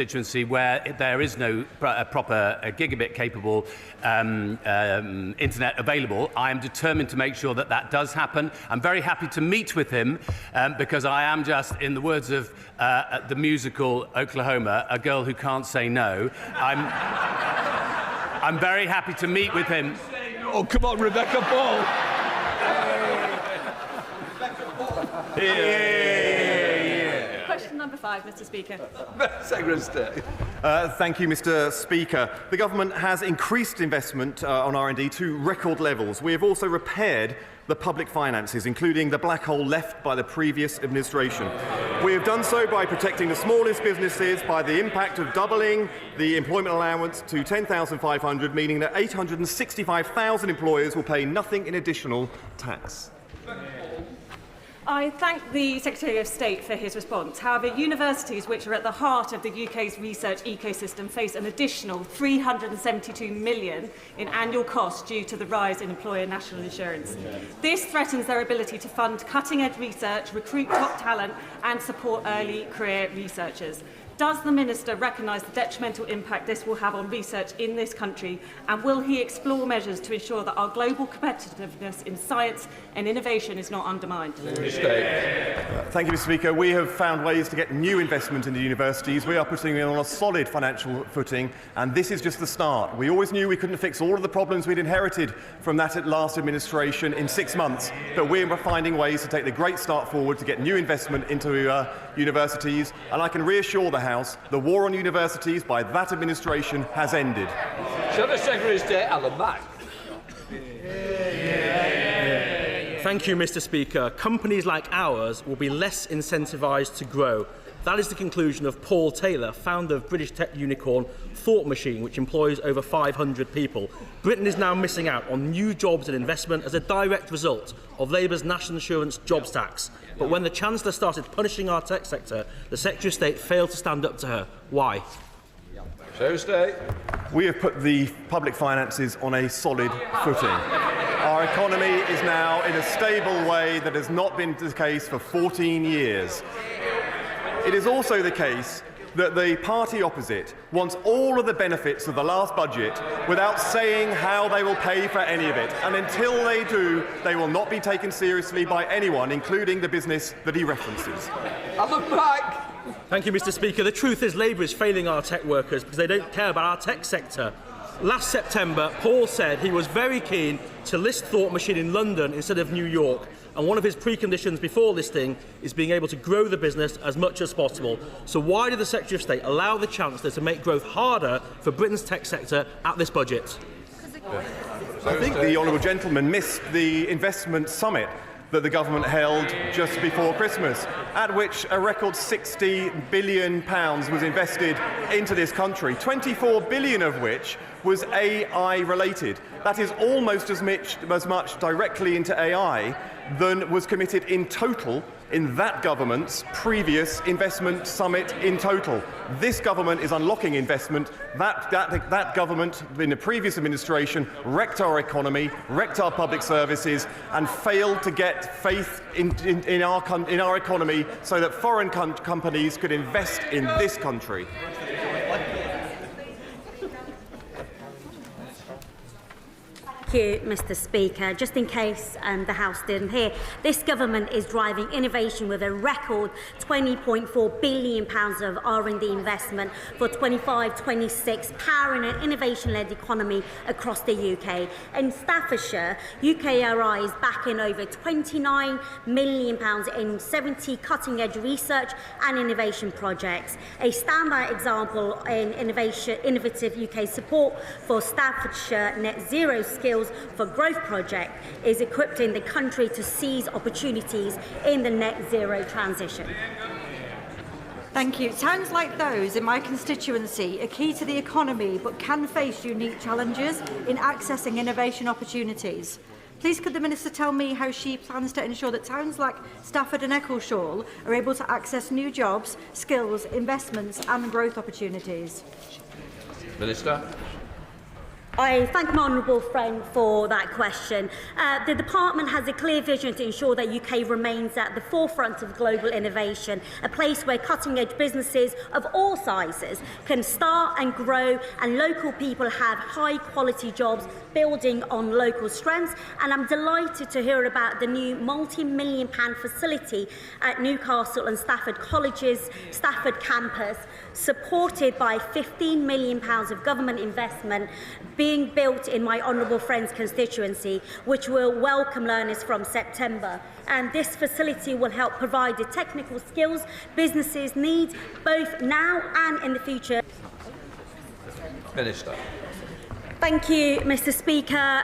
constituency where there is no proper gigabit-capable internet available. I am determined to make sure that that does happen. I'm very happy to meet with him because I am just, in the words of the musical Oklahoma, a girl who can't say no. I'm very happy to meet with him. Oh, come on, Rebecca Ball. Question number 5, Mr. Speaker. Secretary of State. Thank you, Mr. Speaker. The government has increased investment on R&D to record levels. We have also repaired the public finances, including the black hole left by the previous administration. We have done so by protecting the smallest businesses, by the impact of doubling the employment allowance to $10,500, meaning that 865,000 employers will pay nothing in additional tax. I thank the Secretary of State for his response. However, universities, which are at the heart of the UK's research ecosystem, face an additional $372 million in annual costs due to the rise in employer national insurance. This threatens their ability to fund cutting-edge research, recruit top talent and support early career researchers. Does the Minister recognise the detrimental impact this will have on research in this country, and will he explore measures to ensure that our global competitiveness in science and innovation is not undermined? Thank you, Mr. Speaker. We have found ways to get new investment in the universities. We are putting them on a solid financial footing, and this is just the start. We always knew we couldn't fix all of the problems we'd inherited from that last administration in 6 months, but we're finding ways to take the great start forward to get new investment into universities, and I can reassure the House the war on universities by that administration has ended. Shall the Secretary of State, Alan Mack? Thank you, Mr. Speaker. Companies like ours will be less incentivised to grow. That is the conclusion of Paul Taylor, founder of British tech unicorn Thought Machine, which employs over 500 people. Britain is now missing out on new jobs and investment as a direct result of Labour's national insurance jobs tax. But when the Chancellor started punishing our tech sector, the Secretary of State failed to stand up to her. Why? Secretary of State. We have put the public finances on a solid footing. Our economy is now in a stable way that has not been the case for 14 years. It is also the case that the party opposite wants all of the benefits of the last budget without saying how they will pay for any of it. And until they do, they will not be taken seriously by anyone, including the business that he references. Alan Mack. Thank you, Mr. Speaker. The truth is Labour is failing our tech workers because they don't care about our tech sector. Last September, Paul said he was very keen to list Thought Machine in London instead of New York, and one of his preconditions before listing is being able to grow the business as much as possible. So why did the Secretary of State allow the Chancellor to make growth harder for Britain's tech sector at this budget? I think the honourable gentleman missed the investment summit that the government held just before Christmas, at which a record £60 billion was invested into this country, 24 billion of which was AI-related. That is almost as much directly into AI than was committed in total in that government's previous investment summit in total. This government is unlocking investment. That government in the previous administration wrecked our economy, wrecked our public services, and failed to get faith in our economy so that foreign companies could invest in this country. Thank you, Mr. Speaker. Just in case the House didn't hear, this government is driving innovation with a record £20.4 billion of R&D investment for 25-26, powering an innovation-led economy across the UK. In Staffordshire, UKRI is backing over £29 million in 70 cutting-edge research and innovation projects. A standout example in innovative UK support for Staffordshire Net Zero Skills for Growth project is equipping the country to seize opportunities in the net zero transition. Thank you. Towns like those in my constituency are key to the economy but can face unique challenges in accessing innovation opportunities. Please could the Minister tell me how she plans to ensure that towns like Stafford and Eccleshall are able to access new jobs, skills, investments and growth opportunities? Minister. I thank my honourable friend for that question. The department has a clear vision to ensure that UK remains at the forefront of global innovation, a place where cutting-edge businesses of all sizes can start and grow, and local people have high-quality jobs building on local strengths. And I'm delighted to hear about the new multi-million-pound facility at Newcastle and Stafford College's Stafford campus, supported by £15 million of government investment being built in my honourable friend's constituency, which will welcome learners from September. And this facility will help provide the technical skills businesses need both now and in the future. Minister. Thank you, Mr. Speaker.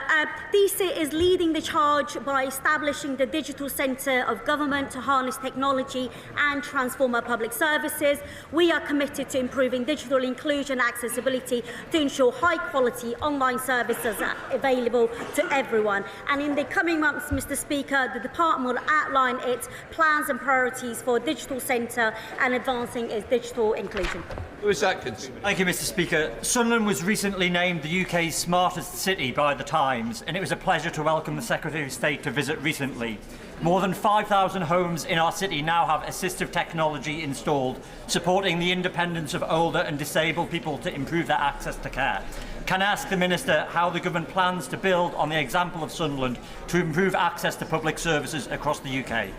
DCIT is leading the charge by establishing the Digital Centre of Government to harness technology and transform our public services. We are committed to improving digital inclusion and accessibility to ensure high-quality online services are available to everyone. And in the coming months, Mr. Speaker, the department will outline its plans and priorities for Digital Centre and advancing its digital inclusion. Lewis Atkins. Thank you, Mr. Speaker. Sunderland was recently named the UK's smartest city by The Times, and it was a pleasure to welcome the Secretary of State to visit recently. More than 5,000 homes in our city now have assistive technology installed, supporting the independence of older and disabled people to improve their access to care. Can I ask the Minister how the Government plans to build on the example of Sunderland to improve access to public services across the UK?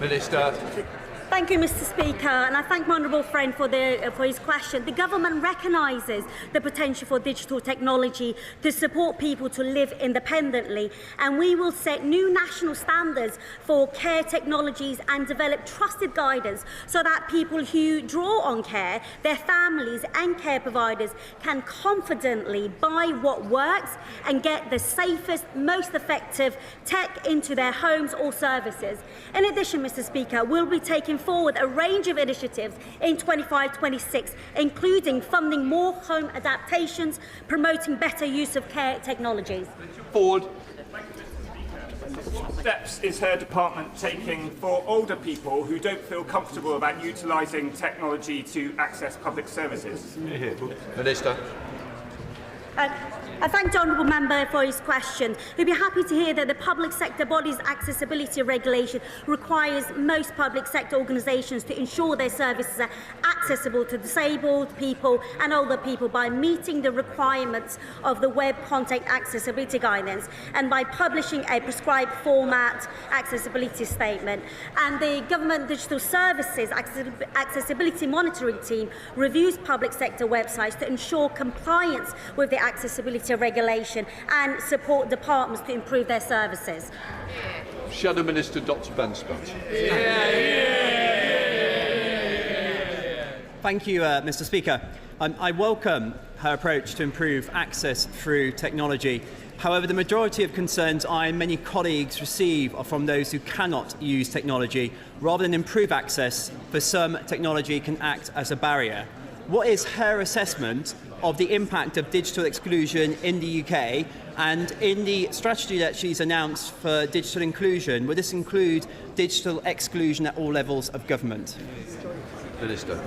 Minister. Thank you, Mr. Speaker, and I thank my honourable friend for his question. The government recognises the potential for digital technology to support people to live independently, and we will set new national standards for care technologies and develop trusted guidance so that people who draw on care, their families and care providers can confidently buy what works and get the safest, most effective tech into their homes or services. In addition, Mr. Speaker, we'll be taking forward a range of initiatives in 25-26, including funding more home adaptations, promoting better use of care technologies. Ford. Steps is her department taking for older people who don't feel comfortable about utilising technology to access public services? Minister. I thank the honourable member for his question. We'd be happy to hear that the public sector body's accessibility regulation requires most public sector organisations to ensure their services are accessible to disabled people and older people by meeting the requirements of the Web Content Accessibility Guidance and by publishing a prescribed format accessibility statement. And the Government Digital Services Accessibility Monitoring Team reviews public sector websites to ensure compliance with the accessibility regulation and support departments to improve their services. Shadow Minister Dr. Ben Spence. Thank you, Mr. Speaker. I welcome her approach to improve access through technology. However, the majority of concerns I and many colleagues receive are from those who cannot use technology. Rather than improve access, for some, technology can act as a barrier. What is her assessment of the impact of digital exclusion in the UK, and in the strategy that she's announced for digital inclusion, will this include digital exclusion at all levels of government? Minister.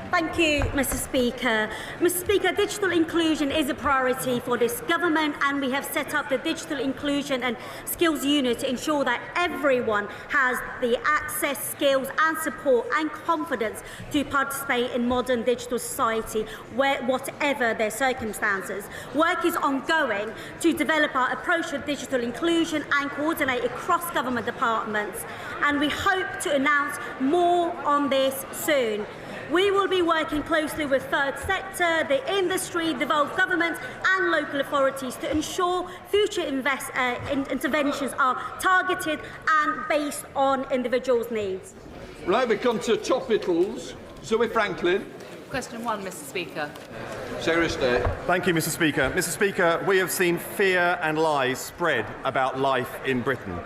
Thank you, Mr. Speaker. Mr. Speaker, digital inclusion is a priority for this government, and we have set up the Digital Inclusion and Skills Unit to ensure that everyone has the access, skills and support and confidence to participate in modern digital society, whatever their circumstances. Work is ongoing to develop our approach to digital inclusion and coordinate across government departments, and we hope to announce more on this soon. We will be working closely with third sector, the industry, devolved governments and local authorities to ensure future interventions are targeted and based on individuals' needs. Right, we come to topicals. Zoe Franklin. Question 1, Mr. Speaker. Secretary of State. Thank you, Mr. Speaker. Mr. Speaker, we have seen fear and lies spread about life in Britain.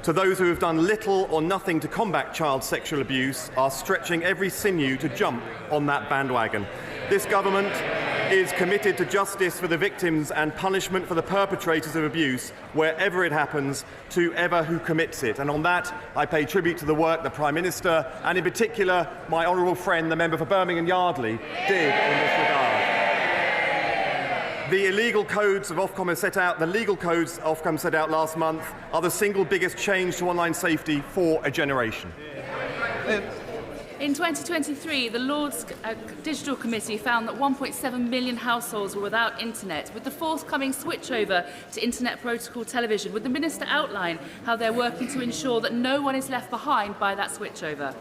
To those who have done little or nothing to combat child sexual abuse are stretching every sinew to jump on that bandwagon. This government is committed to justice for the victims and punishment for the perpetrators of abuse wherever it happens, to whoever who commits it. And on that, I pay tribute to the work the Prime Minister and in particular my honourable friend, the member for Birmingham Yardley, did in this regard. The illegal codes of Ofcom has set out, the legal codes Ofcom set out last month are the single biggest change to online safety for a generation. In 2023, the Lords Digital Committee found that 1.7 million households were without internet. With the forthcoming switchover to internet protocol television, would the Minister outline how they're working to ensure that no one is left behind by that switchover?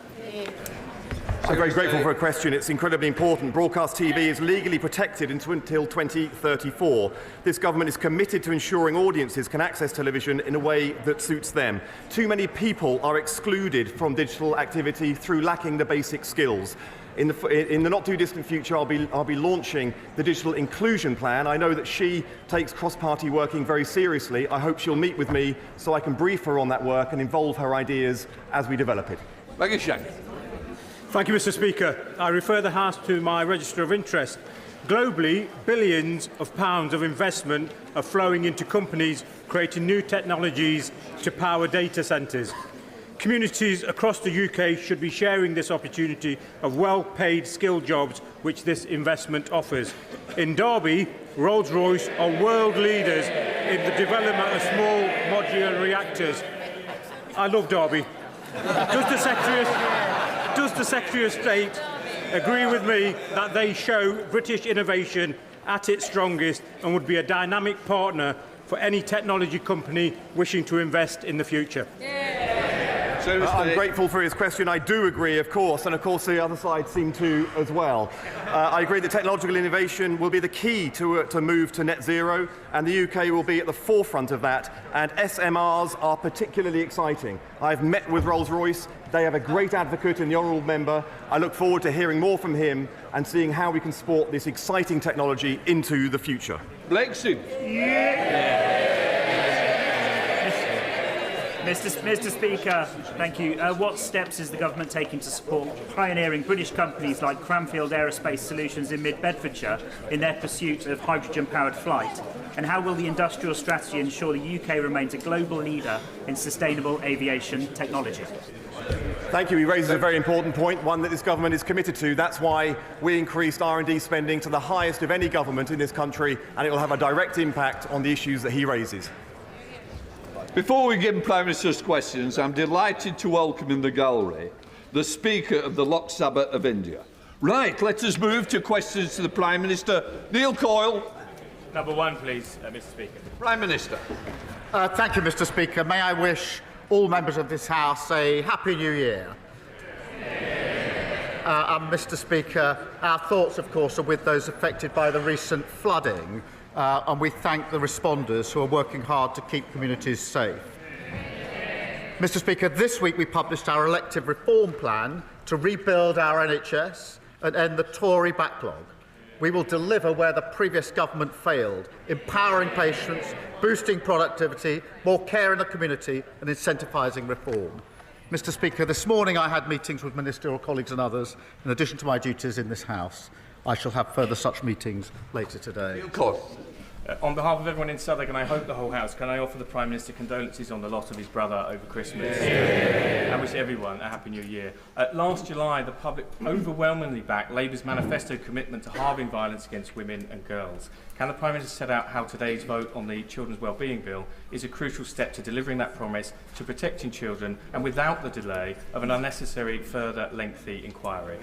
I'm very grateful for a question. It's incredibly important. Broadcast TV is legally protected until 2034. This government is committed to ensuring audiences can access television in a way that suits them. Too many people are excluded from digital activity through lacking the basic skills. In the not-too-distant future, I'll be launching the Digital Inclusion Plan. I know that she takes cross-party working very seriously. I hope she'll meet with me so I can brief her on that work and involve her ideas as we develop it. Thank you, Mr. Speaker. I refer the House to my register of interest. Globally, billions of pounds of investment are flowing into companies creating new technologies to power data centres. Communities across the UK should be sharing this opportunity of well-paid skilled jobs which this investment offers. In Derby, Rolls-Royce are world leaders in the development of small modular reactors. I love Derby. Does the Secretary of State agree with me that they show British innovation at its strongest and would be a dynamic partner for any technology company wishing to invest in the future? I'm grateful for his question. I do agree, of course, and of course the other side seem to as well. I agree that technological innovation will be the key to move to net zero, and the UK will be at the forefront of that, and SMRs are particularly exciting. I've met with Rolls-Royce. They have a great advocate in the honourable member. I look forward to hearing more from him and seeing how we can support this exciting technology into the future. Blakeston. Mr. Speaker, thank you. What steps is the government taking to support pioneering British companies like Cranfield Aerospace Solutions in mid-Bedfordshire in their pursuit of hydrogen-powered flight? And how will the industrial strategy ensure the UK remains a global leader in sustainable aviation technology? Thank you. He raises a very important point, one that this government is committed to. That's why we increased R&D spending to the highest of any government in this country, and it will have a direct impact on the issues that he raises. Before we give Prime Minister's questions, I'm delighted to welcome in the gallery the Speaker of the Lok Sabha of India. Right, let us move to questions to the Prime Minister. Neil Coyle. Number one, please, Mr. Speaker. Prime Minister. Thank you, Mr. Speaker. May I wish all members of this House a Happy New Year. And Mr. Speaker, our thoughts, of course, are with those affected by the recent flooding. And we thank the responders who are working hard to keep communities safe. Mr. Speaker, this week we published our elective reform plan to rebuild our NHS and end the Tory backlog. We will deliver where the previous government failed, empowering patients, boosting productivity, more care in the community and incentivising reform. Mr. Speaker, this morning I had meetings with ministerial colleagues and others, in addition to my duties in this House. I shall have further such meetings later today. On behalf of everyone in Southwark, and I hope the whole House, can I offer the Prime Minister condolences on the loss of his brother over Christmas and wish everyone a Happy New Year. Last July, the public overwhelmingly backed Labour's manifesto commitment to halving violence against women and girls. Can the Prime Minister set out how today's vote on the Children's Wellbeing Bill is a crucial step to delivering that promise to protecting children and without the delay of an unnecessary further lengthy inquiry?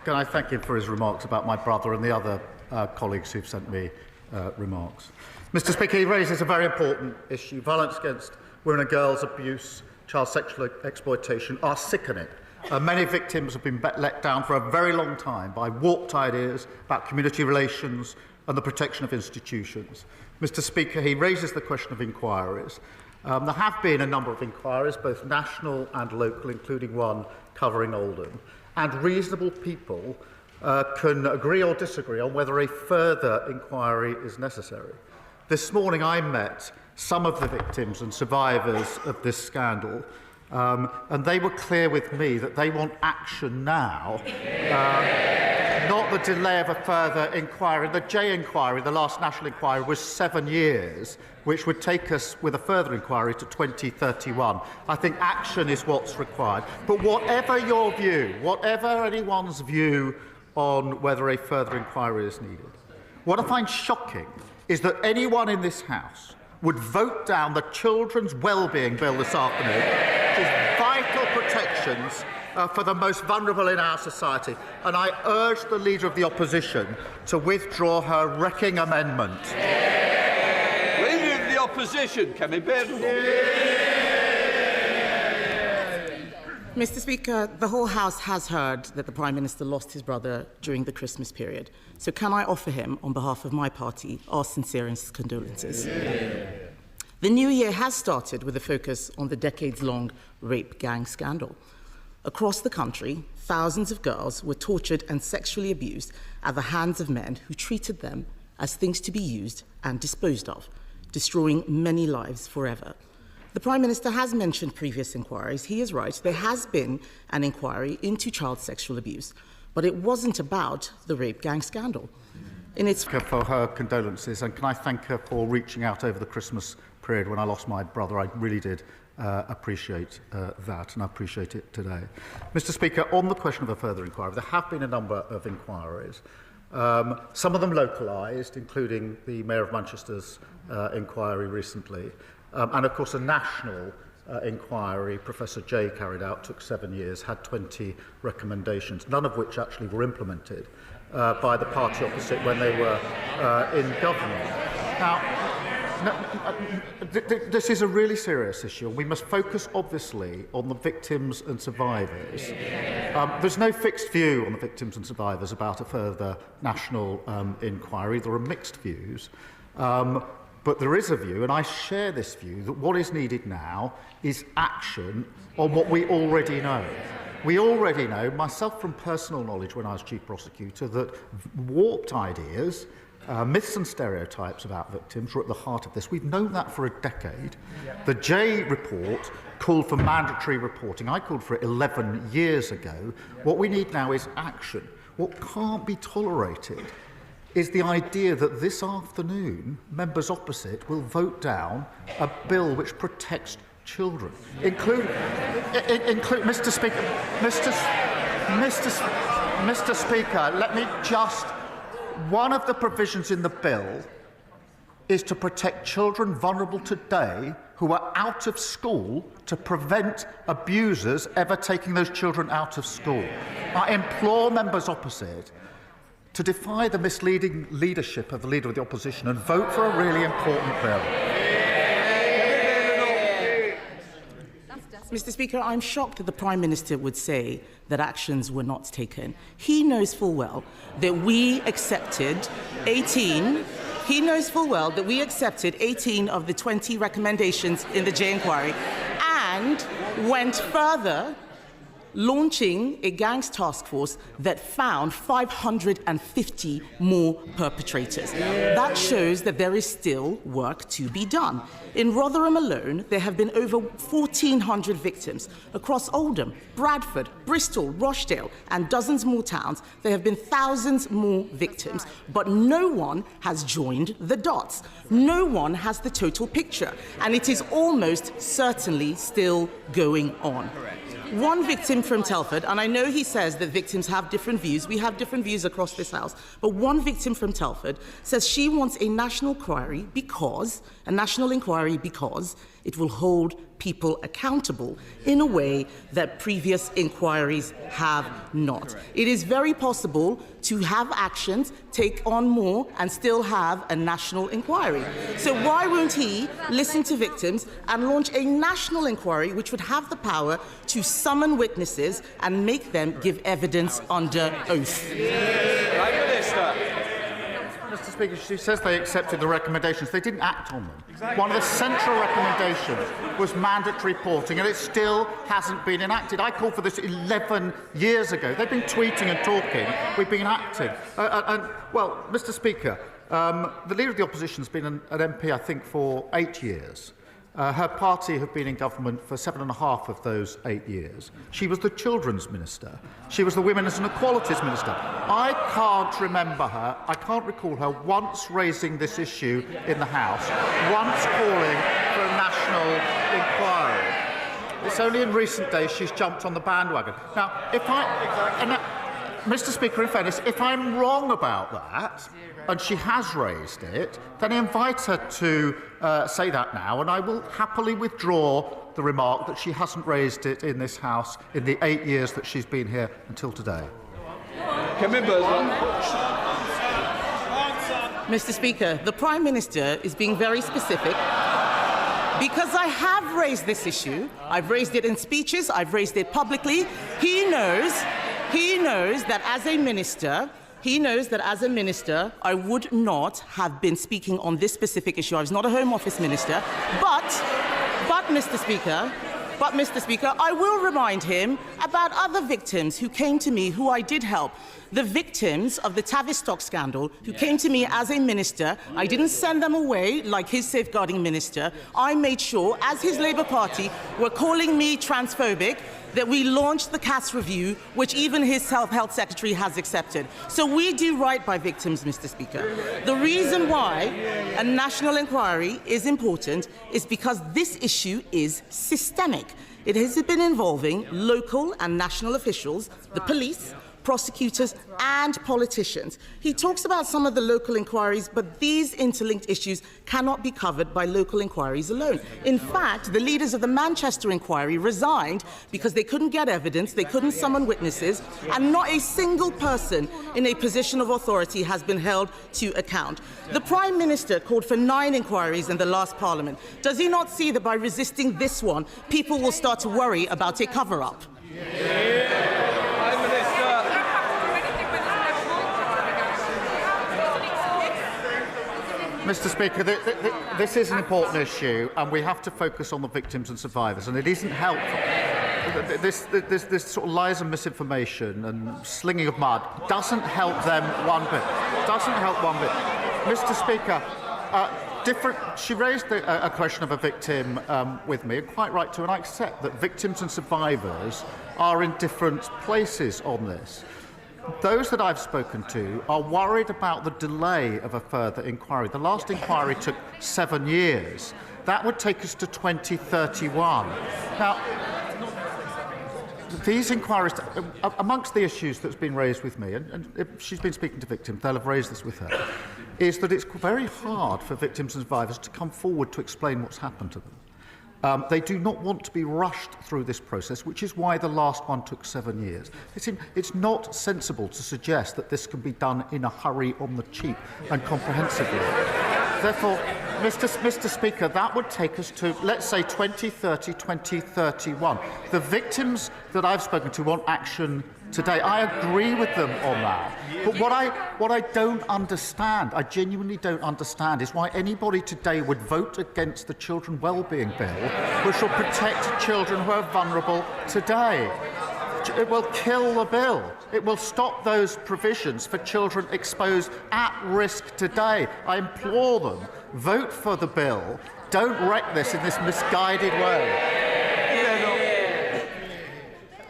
Can I thank him for his remarks about my brother and the other colleagues who've sent me remarks. Mr. Speaker, he raises a very important issue. Violence against women and girls, abuse, child sexual exploitation are sickening. Many victims have been let down for a very long time by warped ideas about community relations and the protection of institutions. Mr. Speaker, he raises the question of inquiries. There have been a number of inquiries, both national and local, including one covering Oldham, and reasonable people can agree or disagree on whether a further inquiry is necessary. This morning I met some of the victims and survivors of this scandal, and they were clear with me that they want action now, not the delay of a further inquiry. The J inquiry, the last national inquiry, was 7 years, which would take us with a further inquiry to 2031. I think action is what's required. But whatever your view, whatever anyone's view on whether a further inquiry is needed. What I find shocking is that anyone in this House would vote down the Children's Wellbeing Bill this afternoon, which is vital protections for the most vulnerable in our society. And I urge the Leader of the Opposition to withdraw her wrecking amendment. Leader of the Opposition, can he bear Mr. Speaker, the whole House has heard that the Prime Minister lost his brother during the Christmas period. So can I offer him, on behalf of my party, our sincerest condolences? The new year has started with a focus on the decades-long rape gang scandal. Across the country, thousands of girls were tortured and sexually abused at the hands of men who treated them as things to be used and disposed of, destroying many lives forever. The Prime Minister has mentioned previous inquiries. He is right. There has been an inquiry into child sexual abuse, but it wasn't about the rape gang scandal. For her condolences, and can I thank her for reaching out over the Christmas period when I lost my brother. I really did appreciate that, and I appreciate it today. Mr. Speaker, on the question of a further inquiry, there have been a number of inquiries. Some of them localised, including the Mayor of Manchester's inquiry recently. And of course, a national inquiry Professor Jay carried out took 7 years, had 20 recommendations, none of which actually were implemented by the party opposite when they were in government. Now, this is a really serious issue. We must focus, obviously, on the victims and survivors. There's no fixed view on the victims and survivors about a further national inquiry. There are mixed views. But there is a view, and I share this view, that what is needed now is action on what we already know. We already know, myself from personal knowledge when I was Chief Prosecutor, that warped ideas, myths and stereotypes about victims were at the heart of this. We've known that for a decade. The Jay report called for mandatory reporting. I called for it 11 years ago. What we need now is action. What can't be tolerated is the idea that this afternoon members opposite will vote down a bill which protects children, include Mr. Speaker, Mr. Speaker, let me just. One of the provisions in the bill is to protect children vulnerable today who are out of school to prevent abusers ever taking those children out of school. I implore members opposite to defy the misleading leadership of the Leader of the Opposition and vote for a really important bill. Mr. Speaker, I'm shocked that the Prime Minister would say that actions were not taken. He knows full well that we accepted 18. He knows full well that we accepted 18 of the 20 recommendations in the Jay inquiry and went further, launching a gangs task force that found 550 more perpetrators. That shows that there is still work to be done. In Rotherham alone, there have been over 1,400 victims. Across Oldham, Bradford, Bristol, Rochdale, and dozens more towns, there have been thousands more victims. But no one has joined the dots. No one has the total picture. And it is almost certainly still going on. One victim from Telford, and I know he says that victims have different views. We have different views across this House. But one victim from Telford says she wants a national inquiry because it will hold people accountable in a way that previous inquiries have not. It is very possible to have actions, take on more, and still have a national inquiry. So why won't he listen to victims and launch a national inquiry which would have the power to summon witnesses and make them give evidence under oath? Prime Minister. Mr. Speaker, she says they accepted the recommendations. They didn't act on them. Exactly. One of the central recommendations was mandatory reporting, and it still hasn't been enacted. I called for this 11 years ago. They've been tweeting and talking. We've been acting. Well, Mr. Speaker, the Leader of the Opposition has been an MP, I think, for 8 years. Her party have been in government for 7.5 of those 8 years. She was the Children's Minister. She was the Women's and Equalities Minister. I can't recall her once raising this issue in the House, once calling for a national inquiry. It's only in recent days she's jumped on the bandwagon. Now, Mr. Speaker, in fairness, if I'm wrong about that, and she has raised it, then I invite her to say that now, and I will happily withdraw the remark that she hasn't raised it in this House in the 8 years that she's been here until today. Mr. Speaker, the Prime Minister is being very specific because I have raised this issue. I've raised it in speeches. I've raised it publicly. He knows that as a minister, I would not have been speaking on this specific issue. I was not a Home Office minister, but Mr. Speaker, I will remind him about other victims who came to me who I did help. The victims of the Tavistock scandal who came to me as a minister. I didn't send them away like his safeguarding minister. I made sure, as his Labour Party were calling me transphobic, that we launched the CAS review, which even his health secretary has accepted. So we do right by victims, Mr. Speaker. The reason why a national inquiry is important is because this issue is systemic. It has been involving local and national officials, the police, prosecutors and politicians. He talks about some of the local inquiries, but these interlinked issues cannot be covered by local inquiries alone. In fact, the leaders of the Manchester inquiry resigned because they couldn't get evidence, they couldn't summon witnesses, and not a single person in a position of authority has been held to account. The Prime Minister called for 9 inquiries in the last Parliament. Does he not see that by resisting this one, people will start to worry about a cover-up? Mr. Speaker, this is an important issue, and we have to focus on the victims and survivors, and it isn't helpful. This sort of lies and misinformation and slinging of mud doesn't help them one bit. Mr. Speaker, she raised a question of a victim with me, and quite right to, and I accept that victims and survivors are in different places on this. Those that I've spoken to are worried about the delay of a further inquiry. The last inquiry took 7 years. That would take us to 2031. Now, these inquiries, amongst the issues that's been raised with me, and if she's been speaking to victims, they'll have raised this with her, is that it's very hard for victims and survivors to come forward to explain what's happened to them. They do not want to be rushed through this process, which is why the last one took 7 years. It's not sensible to suggest that this can be done in a hurry, on the cheap and comprehensively. Therefore, Mr. Speaker, that would take us to, let's say, 2030, 2031. The victims that I've spoken to want action today. I agree with them on that. But what I don't understand, I genuinely don't understand, is why anybody today would vote against the Children Wellbeing Bill, which will protect children who are vulnerable today. It will kill the bill. It will stop those provisions for children exposed at risk today. I implore them, vote for the bill. Don't wreck this in this misguided way.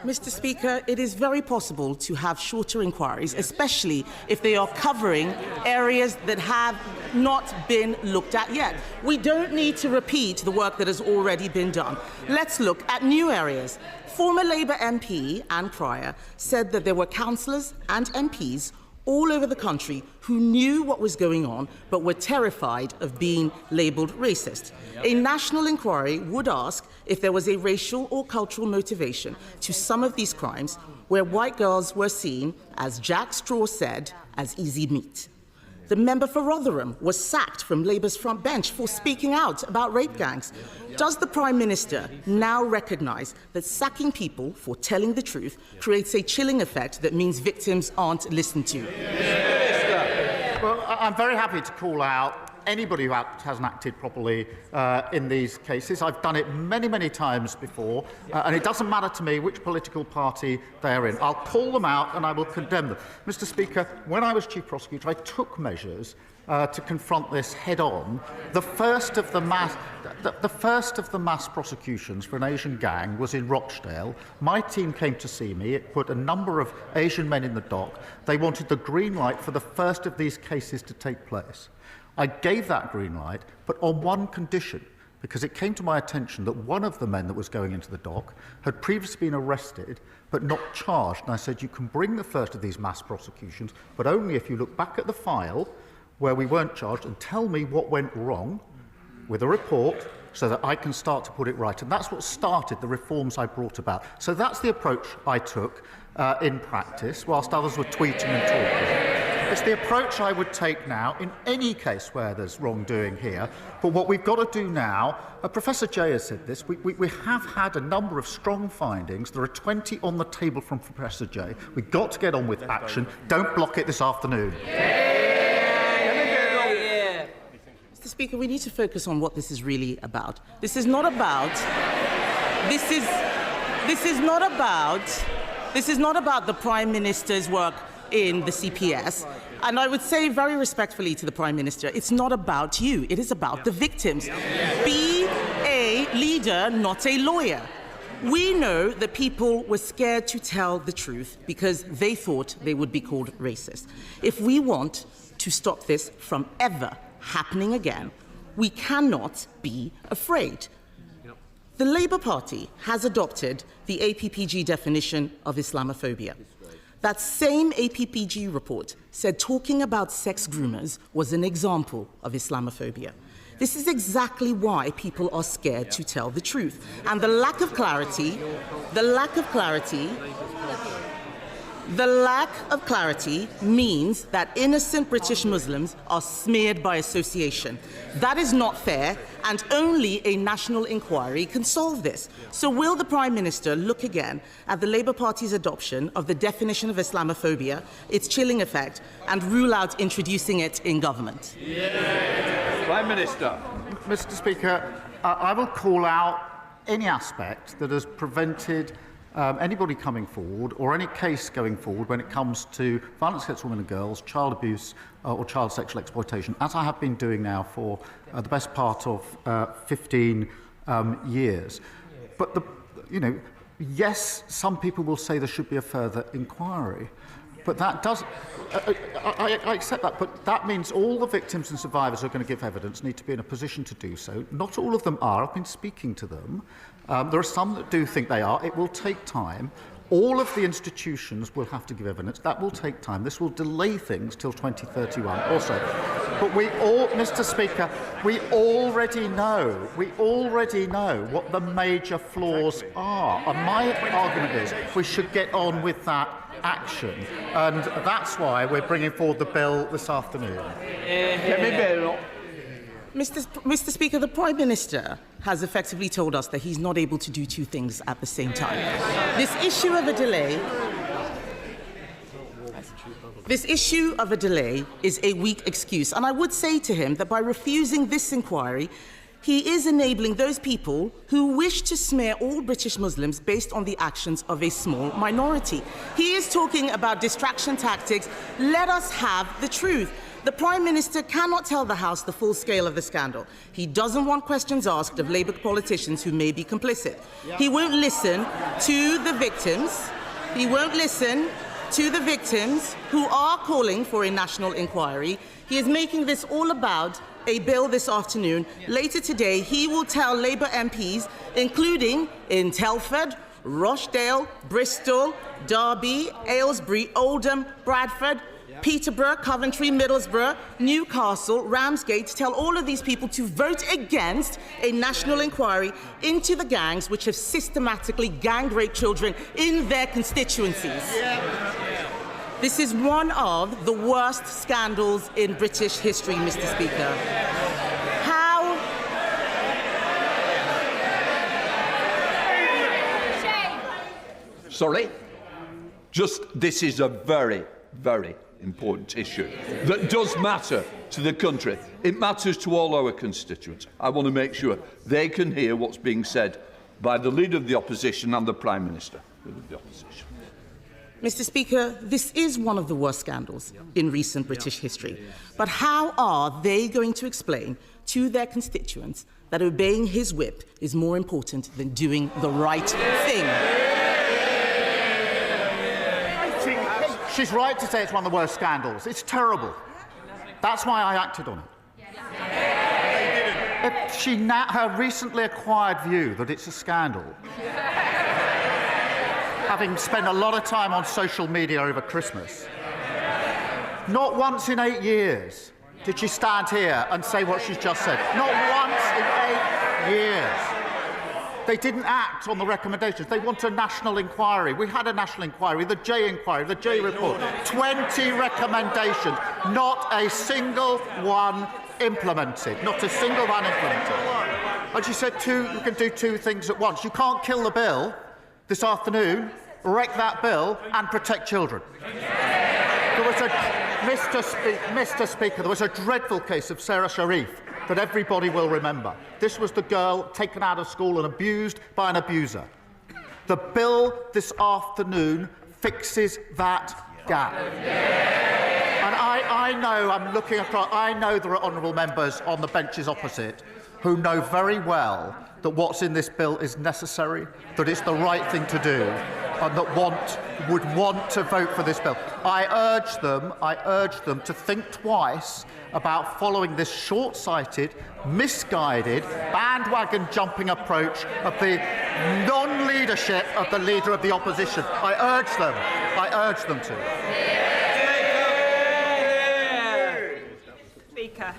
Mr. Speaker, it is very possible to have shorter inquiries, especially if they are covering areas that have not been looked at yet. We don't need to repeat the work that has already been done. Let's look at new areas. Former Labour MP Anne Pryor said that there were councillors and MPs all over the country who knew what was going on but were terrified of being labelled racist. A national inquiry would ask if there was a racial or cultural motivation to some of these crimes where white girls were seen, as Jack Straw said, as easy meat. The member for Rotherham was sacked from Labour's front bench for speaking out about rape gangs. Does the Prime Minister now recognise that sacking people for telling the truth creates a chilling effect that means victims aren't listened to? Well, I'm very happy to call out anybody who hasn't acted properly in these cases. I've done it many, many times before, and it doesn't matter to me which political party they're in. I'll call them out and I will condemn them. Mr. Speaker, when I was Chief Prosecutor, I took measures to confront this head-on. The first of the mass prosecutions for an Asian gang was in Rochdale. My team came to see me. It put a number of Asian men in the dock. They wanted the green light for the first of these cases to take place. I gave that green light, but on one condition, because it came to my attention that one of the men that was going into the dock had previously been arrested but not charged. And I said, you can bring the first of these mass prosecutions, but only if you look back at the file where we weren't charged and tell me what went wrong with a report so that I can start to put it right. And that's what started the reforms I brought about. So that's the approach I took in practice, whilst others were tweeting and talking. It's the approach I would take now in any case where there's wrongdoing here. But what we've got to do now, Professor Jay has said this, we have had a number of strong findings. There are 20 on the table from Professor Jay. We've got to get on with action. Don't block it this afternoon. Mr. Speaker, we need to focus on what this is really about. This is not about the Prime Minister's work in the CPS. And I would say very respectfully to the Prime Minister, it's not about you, it is about the victims. Be a leader, not a lawyer. We know that people were scared to tell the truth because they thought they would be called racist. If we want to stop this from ever happening again, we cannot be afraid. The Labour Party has adopted the APPG definition of Islamophobia. That same APPG report said talking about sex groomers was an example of Islamophobia. This is exactly why people are scared to tell the truth. And the lack of clarity means that innocent British Muslims are smeared by association. That is not fair, and only a national inquiry can solve this. So will the Prime Minister look again at the Labour Party's adoption of the definition of Islamophobia, its chilling effect, and rule out introducing it in government? Prime Minister. Mr. Speaker, I will call out any aspect that has prevented anybody coming forward or any case going forward when it comes to violence against women and girls, child abuse or child sexual exploitation, as I have been doing now for the best part of 15 years. But, yes, some people will say there should be a further inquiry. But that does, I accept that, but that means all the victims and survivors who are going to give evidence need to be in a position to do so. Not all of them are. I've been speaking to them. There are some that do think they are. It will take time. All of the institutions will have to give evidence. That will take time. This will delay things till 2031 also. But Mr. Speaker, we already know what the major flaws are. And my argument is we should get on with that action. And that's why we're bringing forward the bill this afternoon. Mr. Speaker, the Prime Minister has effectively told us that he's not able to do two things at the same time. This issue of a delay is a weak excuse, and I would say to him that by refusing this inquiry, he is enabling those people who wish to smear all British Muslims based on the actions of a small minority. He is talking about distraction tactics. Let us have the truth. The Prime Minister cannot tell the House the full scale of the scandal. He doesn't want questions asked of Labour politicians who may be complicit. He won't listen to the victims. He won't listen to the victims who are calling for a national inquiry. He is making this all about a bill this afternoon. Later today, he will tell Labour MPs, including in Telford, Rochdale, Bristol, Derby, Aylesbury, Oldham, Bradford, Peterborough, Coventry, Middlesbrough, Newcastle, Ramsgate, to tell all of these people to vote against a national inquiry into the gangs which have systematically gang-raped children in their constituencies. This is one of the worst scandals in British history, Mr. Speaker. Sorry? This is a very, very important issue that does matter to the country. It matters to all our constituents. I want to make sure they can hear what's being said by the Leader of the Opposition and the Prime Minister of the Opposition. Mr. Speaker, this is one of the worst scandals in recent British history. But how are they going to explain to their constituents that obeying his whip is more important than doing the right thing? She's right to say it's one of the worst scandals. It's terrible. That's why I acted on it. if she her recently acquired view that it's a scandal, having spent a lot of time on social media over Christmas, not once in 8 years did she stand here and say what she's just said. Not once in 8 years. They didn't act on the recommendations. They want a national inquiry. We had a national inquiry, the J inquiry, the J report. 20 recommendations, not a single one implemented. Not a single one implemented. And she said you can do two things at once. You can't kill the bill this afternoon, wreck that bill, and protect children. There was Mr. Speaker, there was a dreadful case of Sarah Sharif that everybody will remember. This was the girl taken out of school and abused by an abuser. The bill this afternoon fixes that gap. And I know, I'm looking across, I know there are honourable members on the benches opposite who know very well that what's in this bill is necessary, that it's the right thing to do, and that would want to vote for this bill. I urge them to think twice about following this short-sighted, misguided, bandwagon-jumping approach of the non-leadership of the Leader of the Opposition. I urge them to. Speaker.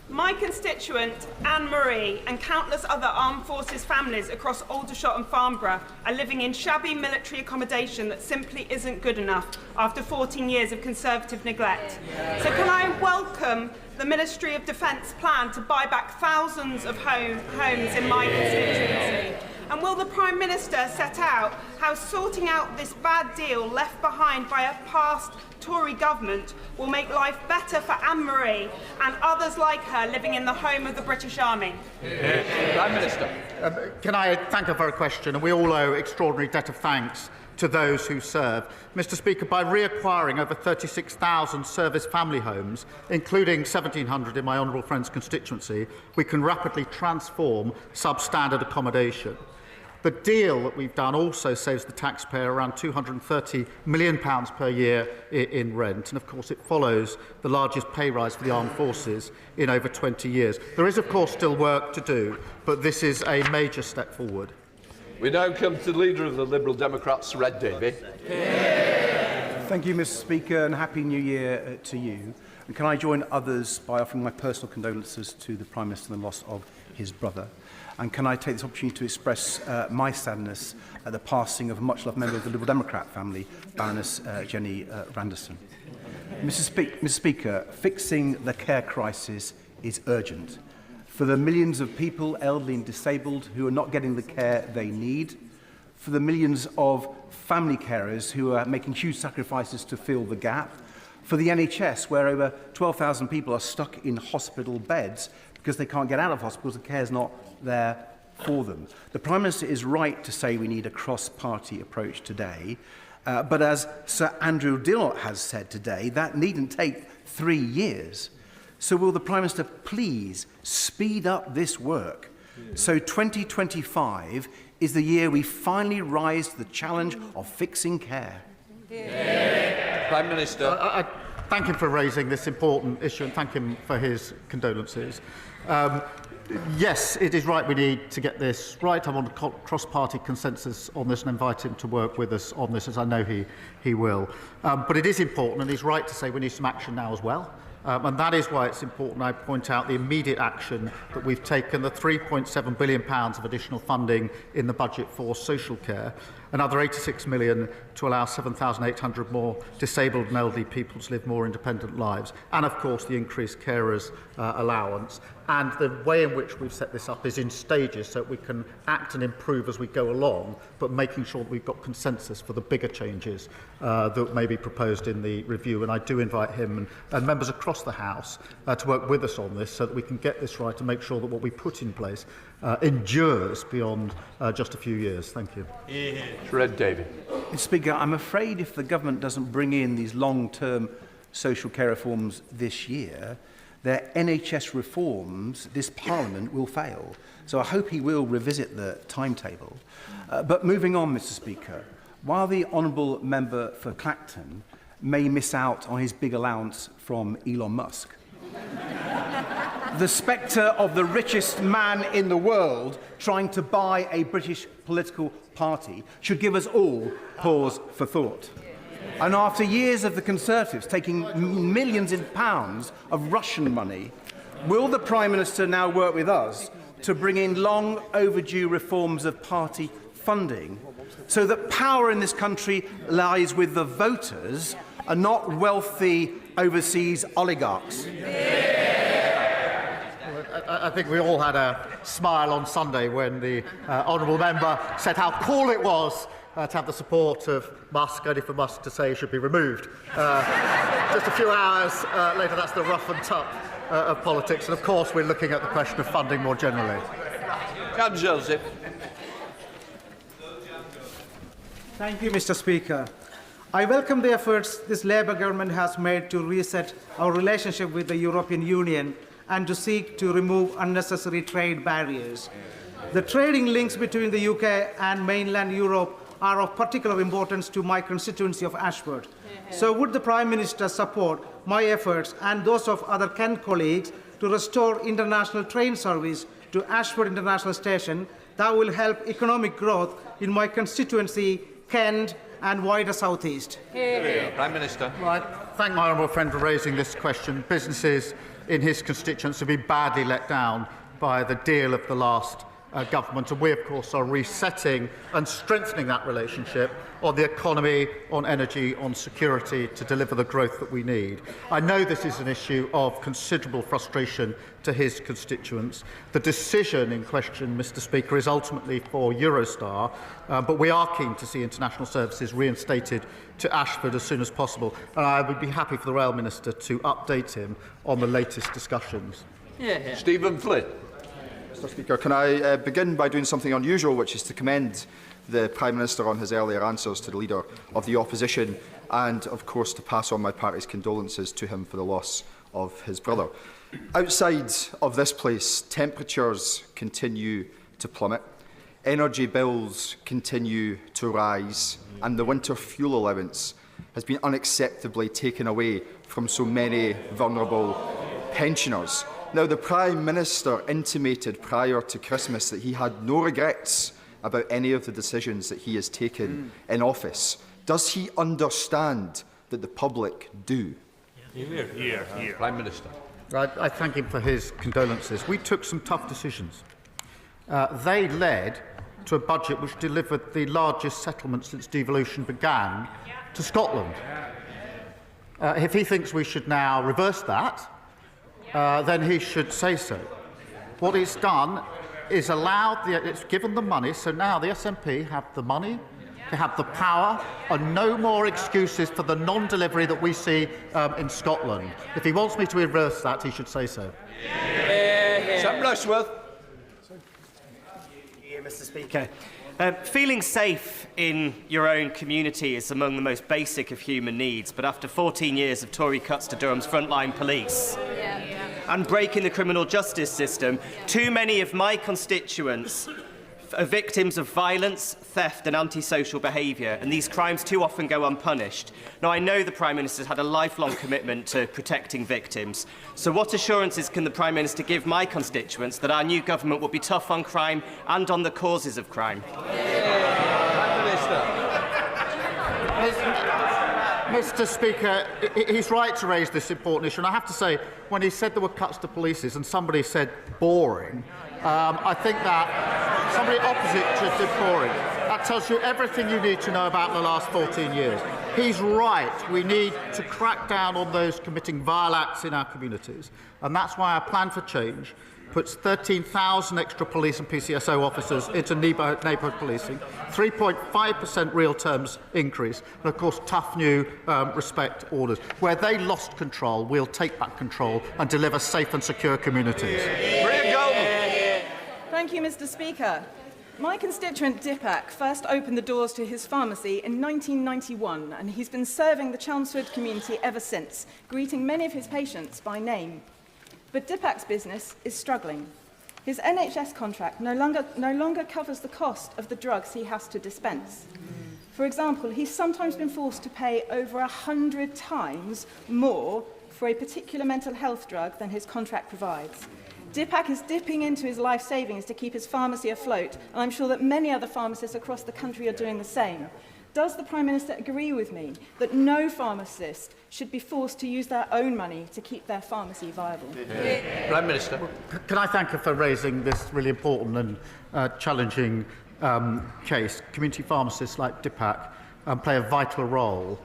My constituent, Anne-Marie, and countless other armed forces families across Aldershot and Farnborough are living in shabby military accommodation that simply isn't good enough after 14 years of Conservative neglect. So can I welcome the Ministry of Defence plan to buy back thousands of homes in my constituency? And will the Prime Minister set out how sorting out this bad deal left behind by a past Tory government will make life better for Anne-Marie and others like her living in the home of the British Army? Prime Minister. Can I thank her for her question? And we all owe extraordinary debt of thanks to those who serve. Mr. Speaker, by reacquiring over 36,000 service family homes, including 1,700 in my honourable friend's constituency, we can rapidly transform substandard accommodation. The deal that we've done also saves the taxpayer around £230 million per year in rent, and of course it follows the largest pay rise for the armed forces in over 20 years. There is of course still work to do, but this is a major step forward. We now come to the Leader of the Liberal Democrats, Red Davey. Thank you, Mr. Speaker, and Happy New Year to you. And can I join others by offering my personal condolences to the Prime Minister on the loss of his brother? And can I take this opportunity to express my sadness at the passing of a much-loved member of the Liberal Democrat family, Baroness Jenny Randerson. Mr. Speaker, fixing the care crisis is urgent. For the millions of people, elderly and disabled, who are not getting the care they need, for the millions of family carers who are making huge sacrifices to fill the gap, for the NHS, where over 12,000 people are stuck in hospital beds because they can't get out of hospitals, the care is not there for them. The Prime Minister is right to say we need a cross-party approach today, but as Sir Andrew Dillot has said today, that needn't take 3 years. So will the Prime Minister please speed up this work so 2025 is the year we finally rise to the challenge of fixing care? Prime Minister. I thank him for raising this important issue and thank him for his condolences. Yes, it is right we need to get this right. I want a cross-party consensus on this and invite him to work with us on this, as I know he will. But it is important, and he's right to say we need some action now as well. And that is why it's important I point out the immediate action that we've taken, the £3.7 billion of additional funding in the budget for social care, another £86 million to allow 7,800 more disabled and elderly people to live more independent lives, and of course the increased carers allowance. And the way in which we've set this up is in stages so that we can act and improve as we go along, but making sure that we've got consensus for the bigger changes that may be proposed in the review. And I do invite him and members across the House to work with us on this so that we can get this right and make sure that what we put in place endures beyond just a few years. Thank you. Red David. Mr. Speaker, I'm afraid if the government doesn't bring in these long-term social care reforms this year, their NHS reforms, this Parliament will fail. So I hope he will revisit the timetable. But moving on, Mr. Speaker, while the honourable member for Clacton may miss out on his big allowance from Elon Musk, the spectre of the richest man in the world trying to buy a British political party should give us all pause for thought. And after years of the Conservatives taking millions of pounds of Russian money, will the Prime Minister now work with us to bring in long overdue reforms of party funding so that power in this country lies with the voters and not wealthy overseas oligarchs? I think we all had a smile on Sunday when the honourable member said how cool it was to have the support of Musk, only for Musk to say he should be removed. Just a few hours later, that's the rough and tough of politics. And of course, we're looking at the question of funding more generally. Joseph. Thank you, Mr. Speaker. I welcome the efforts this Labour government has made to reset our relationship with the European Union and to seek to remove unnecessary trade barriers. The trading links between the UK and mainland Europe are of particular importance to my constituency of Ashford. So would the Prime Minister support my efforts and those of other Kent colleagues to restore international train service to Ashford International Station that will help economic growth in my constituency, Kent and wider South East? Prime Minister. Right. Thank my honourable friend for raising this question. Businesses in his constituents have been badly let down by the deal of the last government, and we, of course, are resetting and strengthening that relationship on the economy, on energy, on security to deliver the growth that we need. I know this is an issue of considerable frustration to his constituents. The decision in question, Mr. Speaker, is ultimately for Eurostar, but we are keen to see international services reinstated to Ashford as soon as possible, and I would be happy for the Rail Minister to update him on the latest discussions. Stephen Flynn. Mr. Speaker, can I begin by doing something unusual, which is to commend the Prime Minister on his earlier answers to the Leader of the Opposition and, of course, to pass on my party's condolences to him for the loss of his brother. Outside of this place, temperatures continue to plummet, energy bills continue to rise, and the winter fuel allowance has been unacceptably taken away from so many vulnerable pensioners. Now, the Prime Minister intimated prior to Christmas that he had no regrets about any of the decisions that he has taken in office. Does he understand that the public do? Prime Minister. I thank him for his condolences. We took some tough decisions. They led to a budget which delivered the largest settlement since devolution began to Scotland. If he thinks we should now reverse that, then he should say so. What it's done is it's given the money, so now the SNP have the money, they have the power, and no more excuses for the non-delivery that we see in Scotland. If he wants me to reverse that, he should say so. Sam Rushworth. Mr. Speaker. Feeling safe in your own community is among the most basic of human needs, but after 14 years of Tory cuts to Durham's frontline police and breaking the criminal justice system, too many of my constituents are victims of violence, theft and antisocial behaviour, and these crimes too often go unpunished. Now, I know the Prime Minister has had a lifelong commitment to protecting victims, so what assurances can the Prime Minister give my constituents that our new government will be tough on crime and on the causes of crime? Mr. Speaker, he's right to raise this important issue, and I have to say, when he said there were cuts to polices and somebody said boring, I think that somebody opposite just did boring. That tells you everything you need to know about the last 14 years. He's right. We need to crack down on those committing vile acts in our communities. And that's why our plan for change puts 13,000 extra police and PCSO officers into neighbourhood policing, 3.5% real terms increase, and of course tough new respect orders. Where they lost control, we'll take back control and deliver safe and secure communities. Thank you, Mr. Speaker. My constituent Dipak first opened the doors to his pharmacy in 1991, and he's been serving the Chelmsford community ever since, greeting many of his patients by name. But Dipak's business is struggling. His NHS contract no longer covers the cost of the drugs he has to dispense. For example, he's sometimes been forced to pay over 100 times more for a particular mental health drug than his contract provides. DIPAC is dipping into his life savings to keep his pharmacy afloat, and I'm sure that many other pharmacists across the country are doing the same. Does the Prime Minister agree with me that no pharmacist should be forced to use their own money to keep their pharmacy viable? Prime Minister. Can I thank her for raising this really important and challenging case? Community pharmacists like DIPAC play a vital role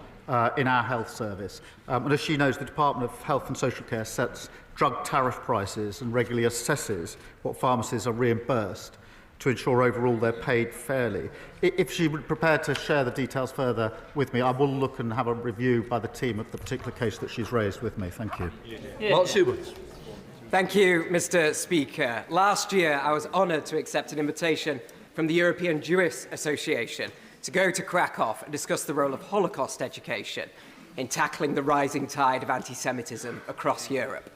in our health service. And as she knows, the Department of Health and Social Care sets drug tariff prices and regularly assesses what pharmacies are reimbursed to ensure overall they're paid fairly. If she would prepare to share the details further with me, I will look and have a review by the team of the particular case that she's raised with me. Thank you. Mark Seward. Thank you, Mr. Speaker. Last year, I was honoured to accept an invitation from the European Jewish Association to go to Krakow and discuss the role of Holocaust education in tackling the rising tide of anti-Semitism across Europe.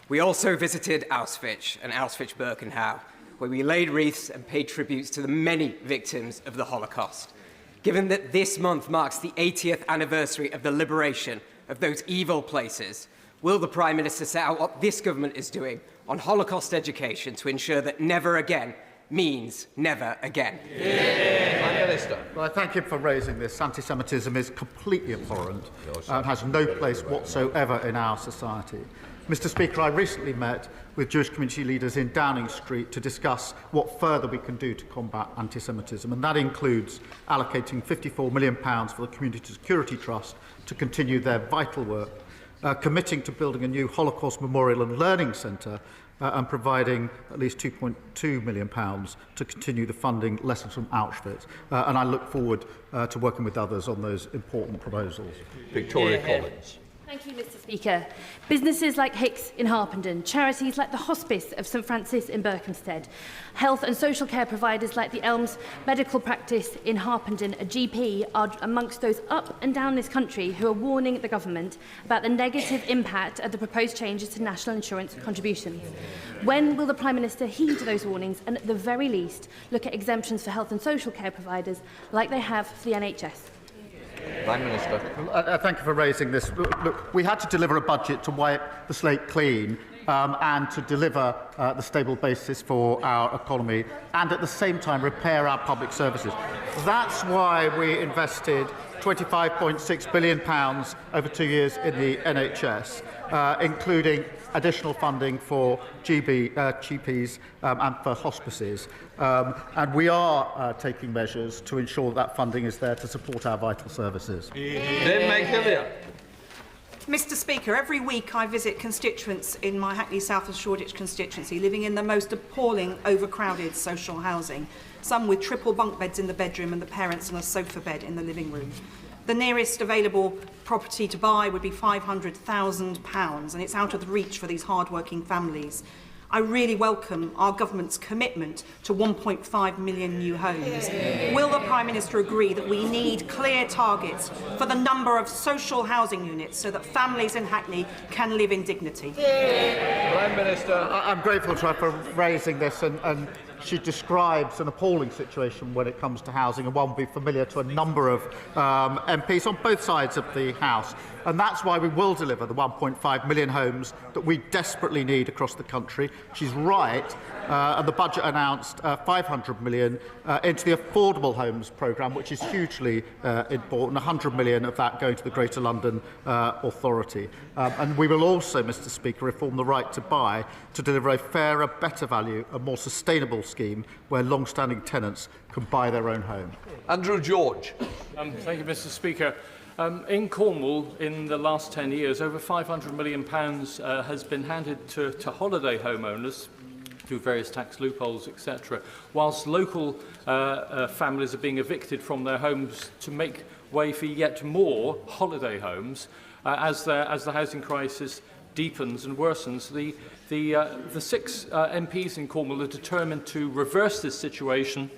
We also visited Auschwitz and Auschwitz-Birkenau, where we laid wreaths and paid tributes to the many victims of the Holocaust. Given that this month marks the 80th anniversary of the liberation of those evil places, will the Prime Minister set out what this government is doing on Holocaust education to ensure that never again means never again? Prime Minister. Well, I thank him for raising this. Anti-Semitism is completely abhorrent and has no place whatsoever in our society. Mr. Speaker, I recently met with Jewish community leaders in Downing Street to discuss what further we can do to combat anti-Semitism, and that includes allocating £54 million for the Community Security Trust to continue their vital work, committing to building a new Holocaust Memorial and Learning Centre, and providing at least £2.2 million to continue the funding lessons from Auschwitz. And I look forward to working with others on those important proposals. Victoria Collins. Thank you, Mr. Speaker. Businesses like Hicks in Harpenden, charities like the Hospice of St Francis in Berkhamsted, health and social care providers like the Elms Medical Practice in Harpenden, a GP, are amongst those up and down this country who are warning the government about the negative impact of the proposed changes to national insurance contributions. When will the Prime Minister heed those warnings and, at the very least, look at exemptions for health and social care providers like they have for the NHS? Prime Minister. Thank you for raising this. Look, we had to deliver a budget to wipe the slate clean and to deliver the stable basis for our economy and at the same time repair our public services. That's why we invested £25.6 billion over 2 years in the NHS, including additional funding for GPs and for hospices. And we are taking measures to ensure that funding is there to support our vital services. Mr. Speaker, every week I visit constituents in my Hackney South and Shoreditch constituency living in the most appalling, overcrowded social housing, some with triple bunk beds in the bedroom and the parents on a sofa bed in the living room. The nearest available property to buy would be £500,000, and it's out of the reach for these hard-working families. I really welcome our government's commitment to 1.5 million new homes. Will the Prime Minister agree that we need clear targets for the number of social housing units so that families in Hackney can live in dignity? Prime Minister. I'm grateful to her for raising this, and she describes an appalling situation when it comes to housing, and one will be familiar to a number of MPs on both sides of the House. And that's why we will deliver the 1.5 million homes that we desperately need across the country. She's right, and the budget announced 500 million into the Affordable Homes programme, which is hugely important, 100 million of that going to the Greater London Authority. And we will also, Mr. Speaker, reform the right to buy to deliver a fairer, better value, a more sustainable scheme where long-standing tenants can buy their own home. Andrew George. Thank you, Mr. Speaker. In Cornwall, in the last 10 years, over £500 million has been handed to holiday homeowners through various tax loopholes, etc., whilst local families are being evicted from their homes to make way for yet more holiday homes as the housing crisis deepens and worsens. The 6 MPs in Cornwall are determined to reverse this situation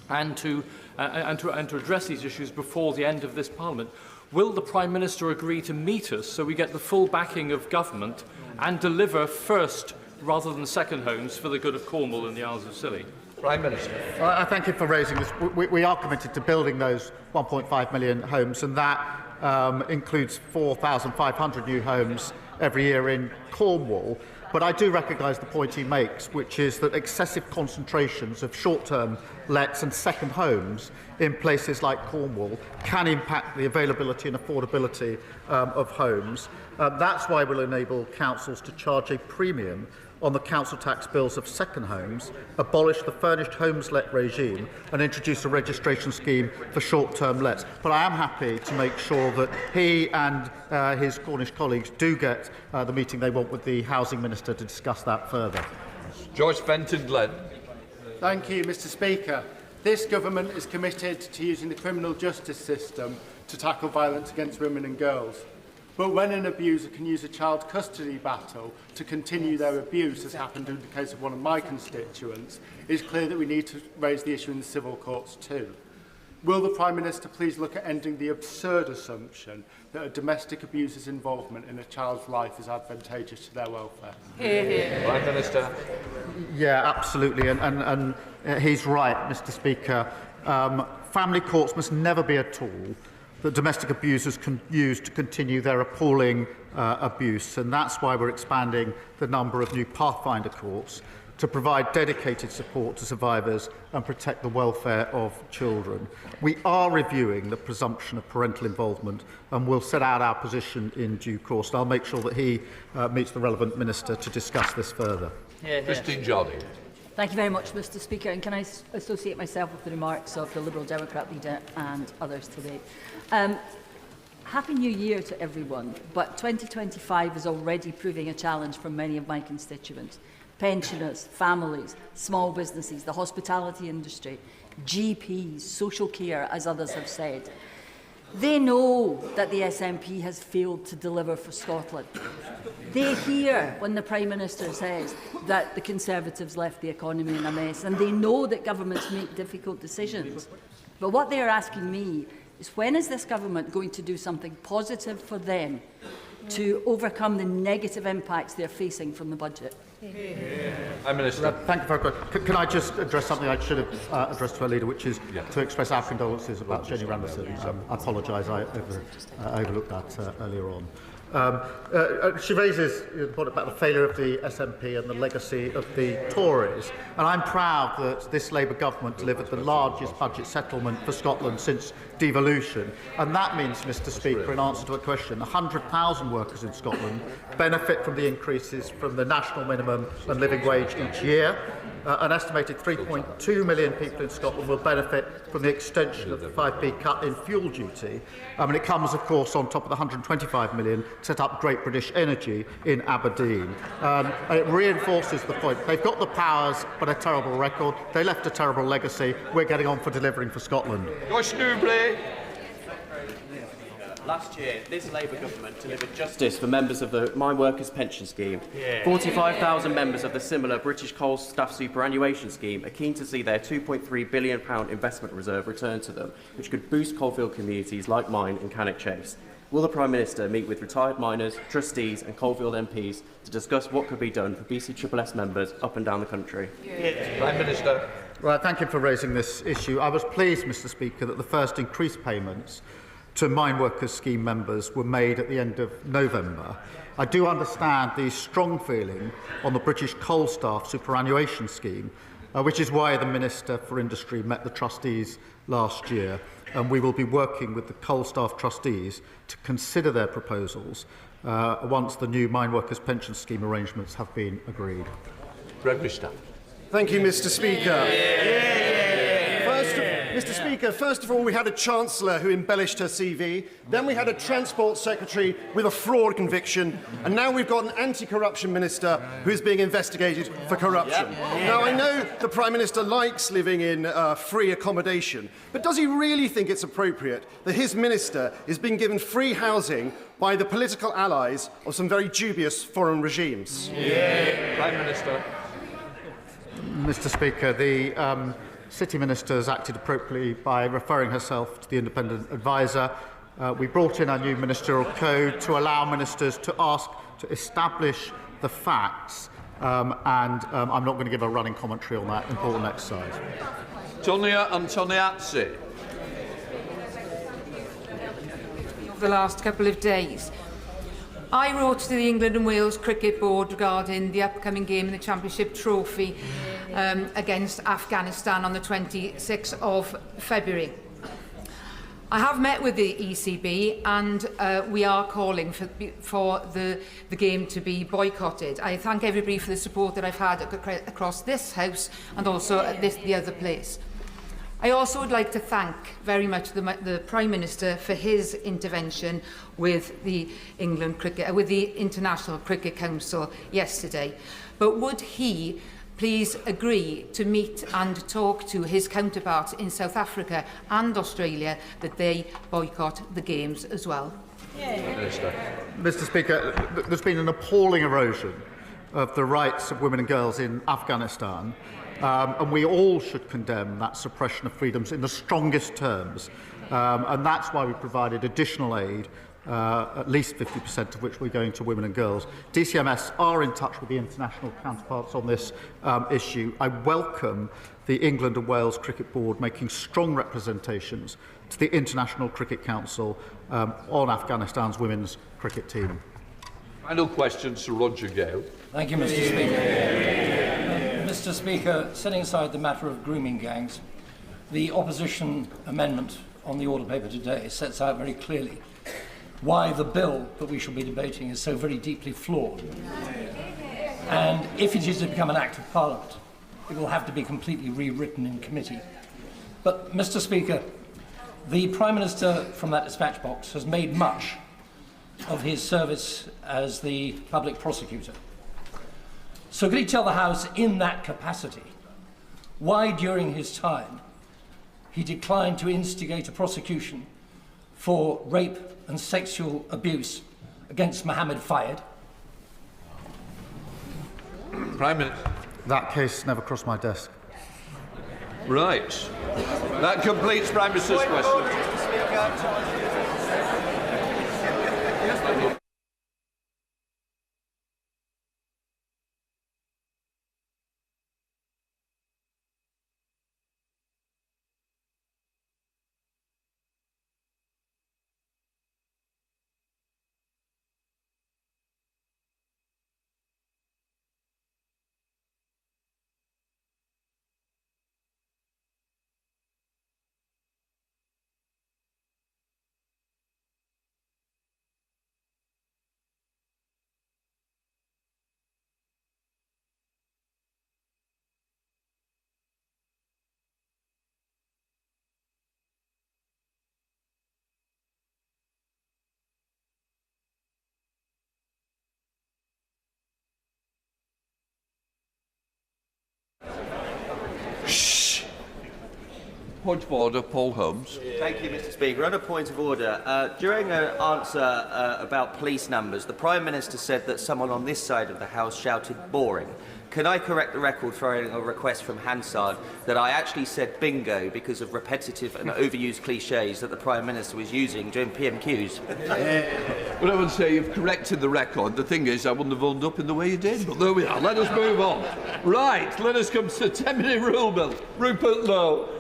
and to address these issues before the end of this Parliament. Will the Prime Minister agree to meet us so we get the full backing of government and deliver first rather than second homes for the good of Cornwall and the Isles of Scilly? Prime Minister. I thank you for raising this. We are committed to building those 1.5 million homes, and that includes 4,500 new homes every year in Cornwall. But I do recognise the point he makes, which is that excessive concentrations of short-term lets and second homes in places like Cornwall can impact the availability and affordability of homes. That's why we'll enable councils to charge a premium on the council tax bills of second homes, abolish the furnished homes let regime and introduce a registration scheme for short-term lets. But I am happy to make sure that he and his Cornish colleagues do get the meeting they want with the Housing Minister to discuss that further. Joyce Benton-Glenn. Thank you, Mr Speaker. This government is committed to using the criminal justice system to tackle violence against women and girls. But when an abuser can use a child custody battle to continue their abuse, as happened in the case of one of my constituents, it's clear that we need to raise the issue in the civil courts too. Will the Prime Minister please look at ending the absurd assumption that a domestic abuser's involvement in a child's life is advantageous to their welfare? Prime Minister. Yeah, absolutely, and he's right, Mr Speaker. Family courts must never be a tool that domestic abusers can use to continue their appalling abuse, and that's why we're expanding the number of new Pathfinder courts to provide dedicated support to survivors and protect the welfare of children. We are reviewing the presumption of parental involvement and we'll set out our position in due course. And I'll make sure that he meets the relevant minister to discuss this further. Christine Jolly. Thank you very much, Mr Speaker, and can I associate myself with the remarks of the Liberal Democrat leader and others today. Happy New Year to everyone, but 2025 is already proving a challenge for many of my constituents. Pensioners, families, small businesses, the hospitality industry, GPs, social care, as others have said. They know that the SNP has failed to deliver for Scotland. They hear when the Prime Minister says that the Conservatives left the economy in a mess, and they know that governments make difficult decisions. But what they are asking me is, when is this government going to do something positive for them to overcome the negative impacts they're facing from the budget? Prime Minister. Thank you very much. Can I just address something I should have addressed to our leader, which is to express our condolences about Jenny Randerson. I apologise, I overlooked that earlier on. She raises the point about the failure of the SNP and the legacy of the Tories, and I'm proud that this Labour government delivered the largest budget settlement for Scotland since devolution, and that means, Mr Speaker, in answer to a question, 100,000 workers in Scotland benefit from the increases from the national minimum and living wage each year. An estimated 3.2 million people in Scotland will benefit from the extension of the 5p cut in fuel duty. And it comes, of course, on top of the 125 million set up Great British Energy in Aberdeen. And it reinforces the point. They've got the powers, but a terrible record. They left a terrible legacy. We're getting on for delivering for Scotland. Josh Newbley. Last year, this Labour government delivered justice for members of the Mine Workers Pension Scheme. 45,000 members of the similar British Coal Staff Superannuation Scheme are keen to see their £2.3 billion investment reserve returned to them, which could boost coalfield communities like mine and Cannock Chase. Will the Prime Minister meet with retired miners, trustees and coalfield MPs to discuss what could be done for BCSS members up and down the country? Prime Minister. Right, thank you for raising this issue. I was pleased, Mr Speaker, that the first increased payments to Mine Workers Scheme members were made at the end of November. I do understand the strong feeling on the British Coal Staff Superannuation Scheme, which is why the Minister for Industry met the trustees last year, and we will be working with the coal staff trustees to consider their proposals once the new Mine Workers Pension Scheme arrangements have been agreed. Thank you, Mr Speaker. Mr Speaker, first of all, we had a Chancellor who embellished her CV, then we had a Transport Secretary with a fraud conviction, and now we've got an anti-corruption Minister who is being investigated for corruption. Now, I know the Prime Minister likes living in free accommodation, but does he really think it's appropriate that his Minister is being given free housing by the political allies of some very dubious foreign regimes? Prime Minister. Mr Speaker, the City Minister has acted appropriately by referring herself to the independent adviser. We brought in our new ministerial code to allow ministers to ask to establish the facts, and I'm not going to give a running commentary on that important exercise. Tonia Antoniazzi. The last couple of days, I wrote to the England and Wales Cricket Board regarding the upcoming game in the Championship Trophy against Afghanistan on the 26th of February. I have met with the ECB and we are calling for the game to be boycotted. I thank everybody for the support that I've had across this House and also at the other place. I also would like to thank very much the Prime Minister for his intervention with the with the International Cricket Council yesterday. But would he please agree to meet and talk to his counterparts in South Africa and Australia that they boycott the games as well? Mr. Speaker, there's been an appalling erosion of the rights of women and girls in Afghanistan. And we all should condemn that suppression of freedoms in the strongest terms. And that's why we provided additional aid, at least 50% of which we're going to women and girls. DCMS are in touch with the international counterparts on this issue. I welcome the England and Wales Cricket Board making strong representations to the International Cricket Council on Afghanistan's women's cricket team. Final question to Roger Gale. Thank you, Mr. Speaker. Mr. Speaker, setting aside the matter of grooming gangs, the opposition amendment on the order paper today sets out very clearly why the bill that we shall be debating is so very deeply flawed. And if it is to become an act of Parliament, it will have to be completely rewritten in committee. But, Mr. Speaker, the Prime Minister from that dispatch box has made much of his service as the public prosecutor. So could he tell the House in that capacity why during his time he declined to instigate a prosecution for rape and sexual abuse against Mohammed Fayed? Prime Minister. That case never crossed my desk. Right. That completes Prime Minister's question. Point of order, Paul Holmes. Thank you, Mr. Speaker. On a point of order, during an answer about police numbers, the Prime Minister said that someone on this side of the House shouted boring. Can I correct the record following a request from Hansard that I actually said bingo because of repetitive and overused cliches that the Prime Minister was using during PMQs? Well, I would say you've corrected the record. The thing is, I wouldn't have wound up in the way you did, but there we are. Let us move on. Right, let us come to the 10-minute rule bill. Rupert Lowe.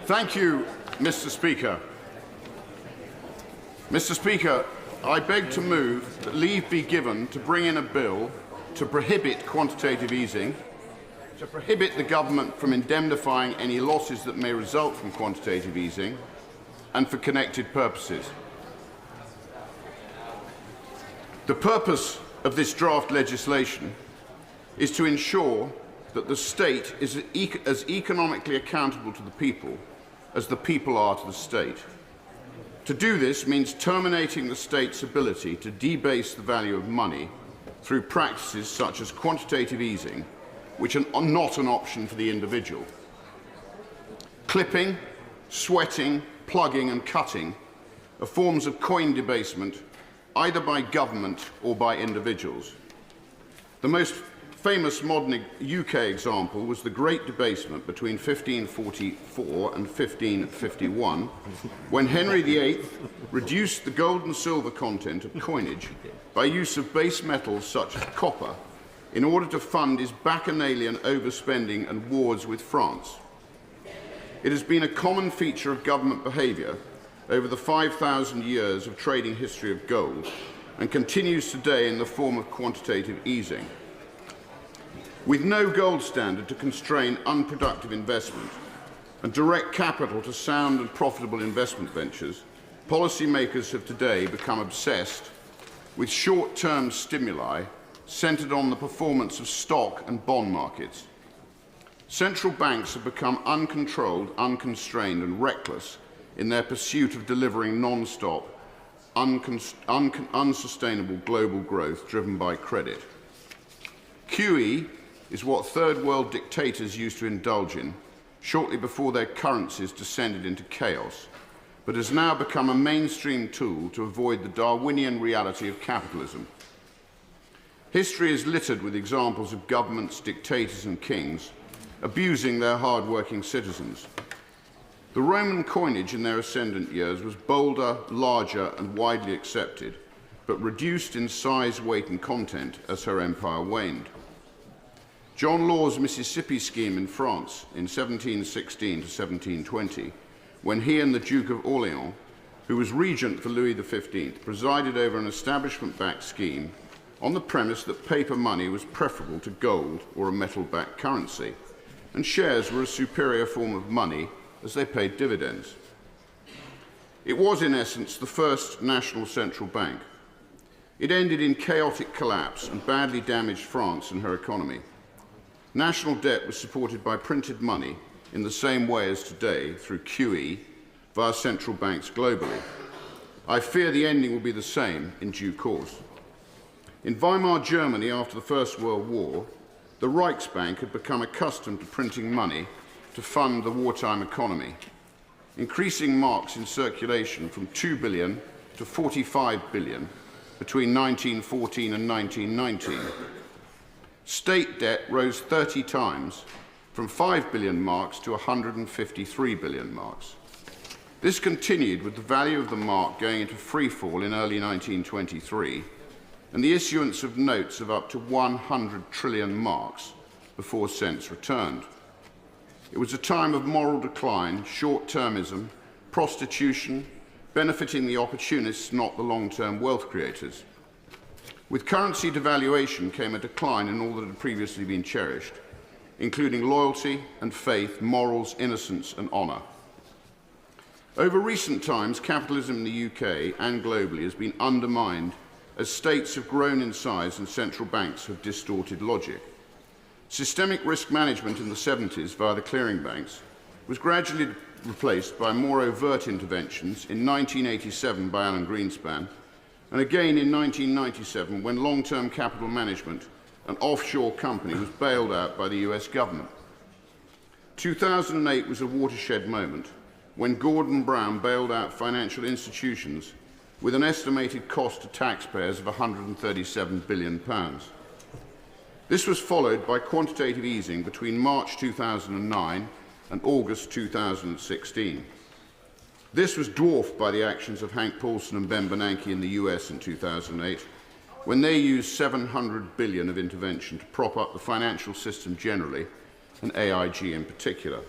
Thank you, Mr. Speaker. Mr. Speaker, I beg to move that leave be given to bring in a bill to prohibit quantitative easing, to prohibit the government from indemnifying any losses that may result from quantitative easing, and for connected purposes. The purpose of this draft legislation is to ensure that the state is as economically accountable to the people as the people are to the state. To do this means terminating the state's ability to debase the value of money through practices such as quantitative easing, which are not an option for the individual. Clipping, sweating, plugging and cutting are forms of coin debasement either by government or by individuals. The most famous modern UK example was the Great Debasement between 1544 and 1551, when Henry VIII reduced the gold and silver content of coinage by use of base metals such as copper in order to fund his bacchanalian overspending and wars with France. It has been a common feature of government behaviour over the 5,000 years of trading history of gold and continues today in the form of quantitative easing. With no gold standard to constrain unproductive investment and direct capital to sound and profitable investment ventures, policymakers have today become obsessed with short-term stimuli centred on the performance of stock and bond markets. Central banks have become uncontrolled, unconstrained and reckless in their pursuit of delivering non-stop, unsustainable global growth driven by credit. QE is what third world dictators used to indulge in shortly before their currencies descended into chaos, but has now become a mainstream tool to avoid the Darwinian reality of capitalism. History is littered with examples of governments, dictators and kings abusing their hard-working citizens. The Roman coinage in their ascendant years was bolder, larger and widely accepted, but reduced in size, weight and content as her empire waned. John Law's Mississippi scheme in France in 1716 to 1720, when he and the Duke of Orleans, who was regent for Louis XV, presided over an establishment-backed scheme on the premise that paper money was preferable to gold or a metal-backed currency, and shares were a superior form of money as they paid dividends. It was, in essence, the first national central bank. It ended in chaotic collapse and badly damaged France and her economy. National debt was supported by printed money in the same way as today through QE via central banks globally. I fear the ending will be the same in due course. In Weimar Germany after the First World War, the Reichsbank had become accustomed to printing money to fund the wartime economy, increasing marks in circulation from 2 billion to 45 billion between 1914 and 1919. State debt rose 30 times, from 5 billion marks to 153 billion marks. This continued with the value of the mark going into freefall in early 1923, and the issuance of notes of up to 100 trillion marks before cents returned. It was a time of moral decline, short-termism, prostitution, benefiting the opportunists, not the long-term wealth creators. With currency devaluation came a decline in all that had previously been cherished, including loyalty and faith, morals, innocence and honour. Over recent times, capitalism in the UK and globally has been undermined as states have grown in size and central banks have distorted logic. Systemic risk management in the 70s via the clearing banks was gradually replaced by more overt interventions in 1987 by Alan Greenspan, and again in 1997 when long-term capital management, an offshore company, was bailed out by the US government. 2008 was a watershed moment when Gordon Brown bailed out financial institutions with an estimated cost to taxpayers of £137 billion. This was followed by quantitative easing between March 2009 and August 2016. This was dwarfed by the actions of Hank Paulson and Ben Bernanke in the US in 2008, when they used $700 billion of intervention to prop up the financial system generally and AIG in particular.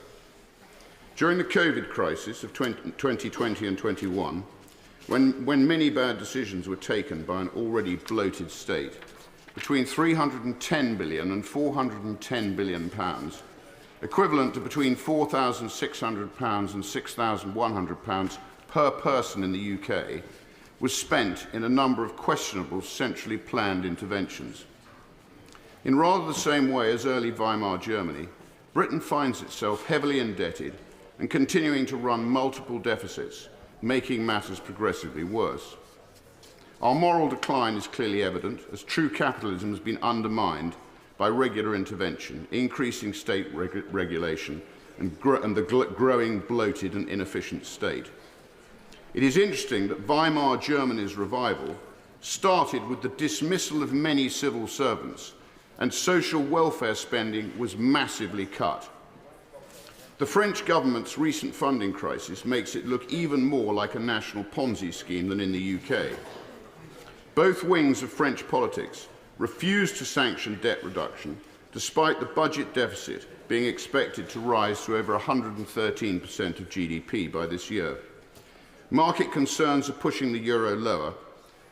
During the COVID crisis of 2020 and 21, when many bad decisions were taken by an already bloated state, between £310 billion and £410 billion, equivalent to between £4,600 and £6,100 per person in the UK, was spent in a number of questionable centrally planned interventions. In rather the same way as early Weimar Germany, Britain finds itself heavily indebted and continuing to run multiple deficits, making matters progressively worse. Our moral decline is clearly evident as true capitalism has been undermined by regular intervention, increasing state regulation and the growing bloated and inefficient state. It is interesting that Weimar Germany's revival started with the dismissal of many civil servants, and social welfare spending was massively cut. The French government's recent funding crisis makes it look even more like a national Ponzi scheme than in the UK. Both wings of French politics refused to sanction debt reduction, despite the budget deficit being expected to rise to over 113% of GDP by this year. Market concerns are pushing the euro lower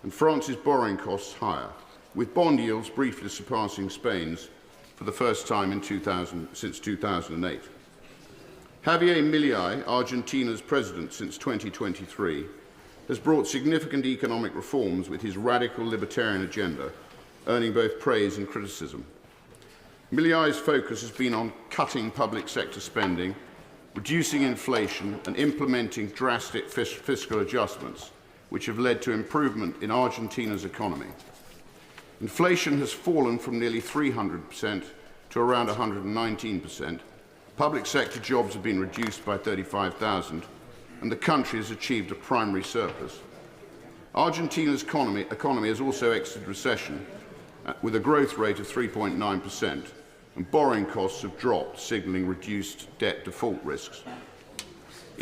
and France's borrowing costs higher, with bond yields briefly surpassing Spain's for the first time since 2008. Javier Milei, Argentina's president since 2023, has brought significant economic reforms with his radical libertarian agenda, earning both praise and criticism. Milei's focus has been on cutting public sector spending, reducing inflation and implementing drastic fiscal adjustments, which have led to improvement in Argentina's economy. Inflation has fallen from nearly 300% to around 119%. Public sector jobs have been reduced by 35,000, and the country has achieved a primary surplus. Argentina's economy has also exited recession with a growth rate of 3.9%, and borrowing costs have dropped, signalling reduced debt default risks.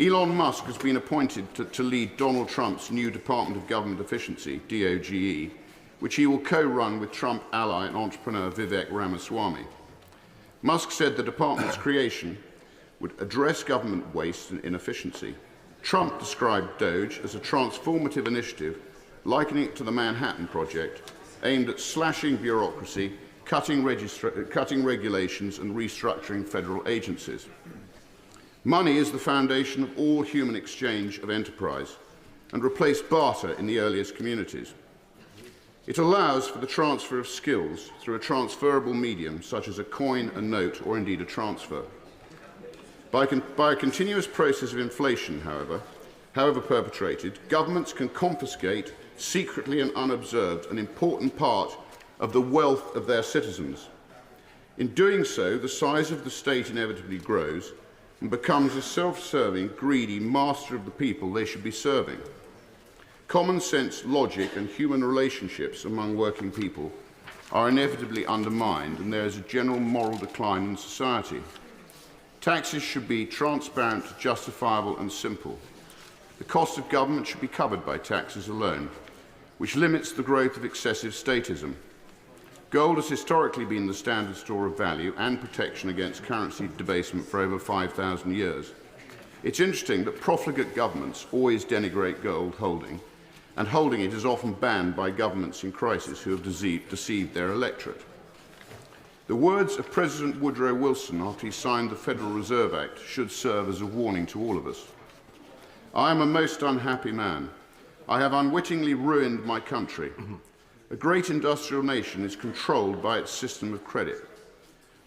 Elon Musk has been appointed to lead Donald Trump's new Department of Government Efficiency, DOGE, which he will co-run with Trump ally and entrepreneur Vivek Ramaswamy. Musk said the department's creation would address government waste and inefficiency. Trump described DOGE as a transformative initiative, likening it to the Manhattan Project, aimed at slashing bureaucracy, cutting regulations and restructuring federal agencies. Money is the foundation of all human exchange of enterprise and replaced barter in the earliest communities. It allows for the transfer of skills through a transferable medium such as a coin, a note, or indeed a transfer. By a continuous process of inflation, however perpetrated, governments can confiscate, secretly and unobserved, an important part of the wealth of their citizens. In doing so, the size of the state inevitably grows and becomes a self-serving, greedy master of the people they should be serving. Common sense, logic, and human relationships among working people are inevitably undermined, and there is a general moral decline in society. Taxes should be transparent, justifiable, and simple. The cost of government should be covered by taxes alone, which limits the growth of excessive statism. Gold has historically been the standard store of value and protection against currency debasement for over 5,000 years. It's interesting that profligate governments always denigrate gold holding, and holding it is often banned by governments in crisis who have deceived their electorate. The words of President Woodrow Wilson after he signed the Federal Reserve Act should serve as a warning to all of us. I am a most unhappy man. I have unwittingly ruined my country. A great industrial nation is controlled by its system of credit.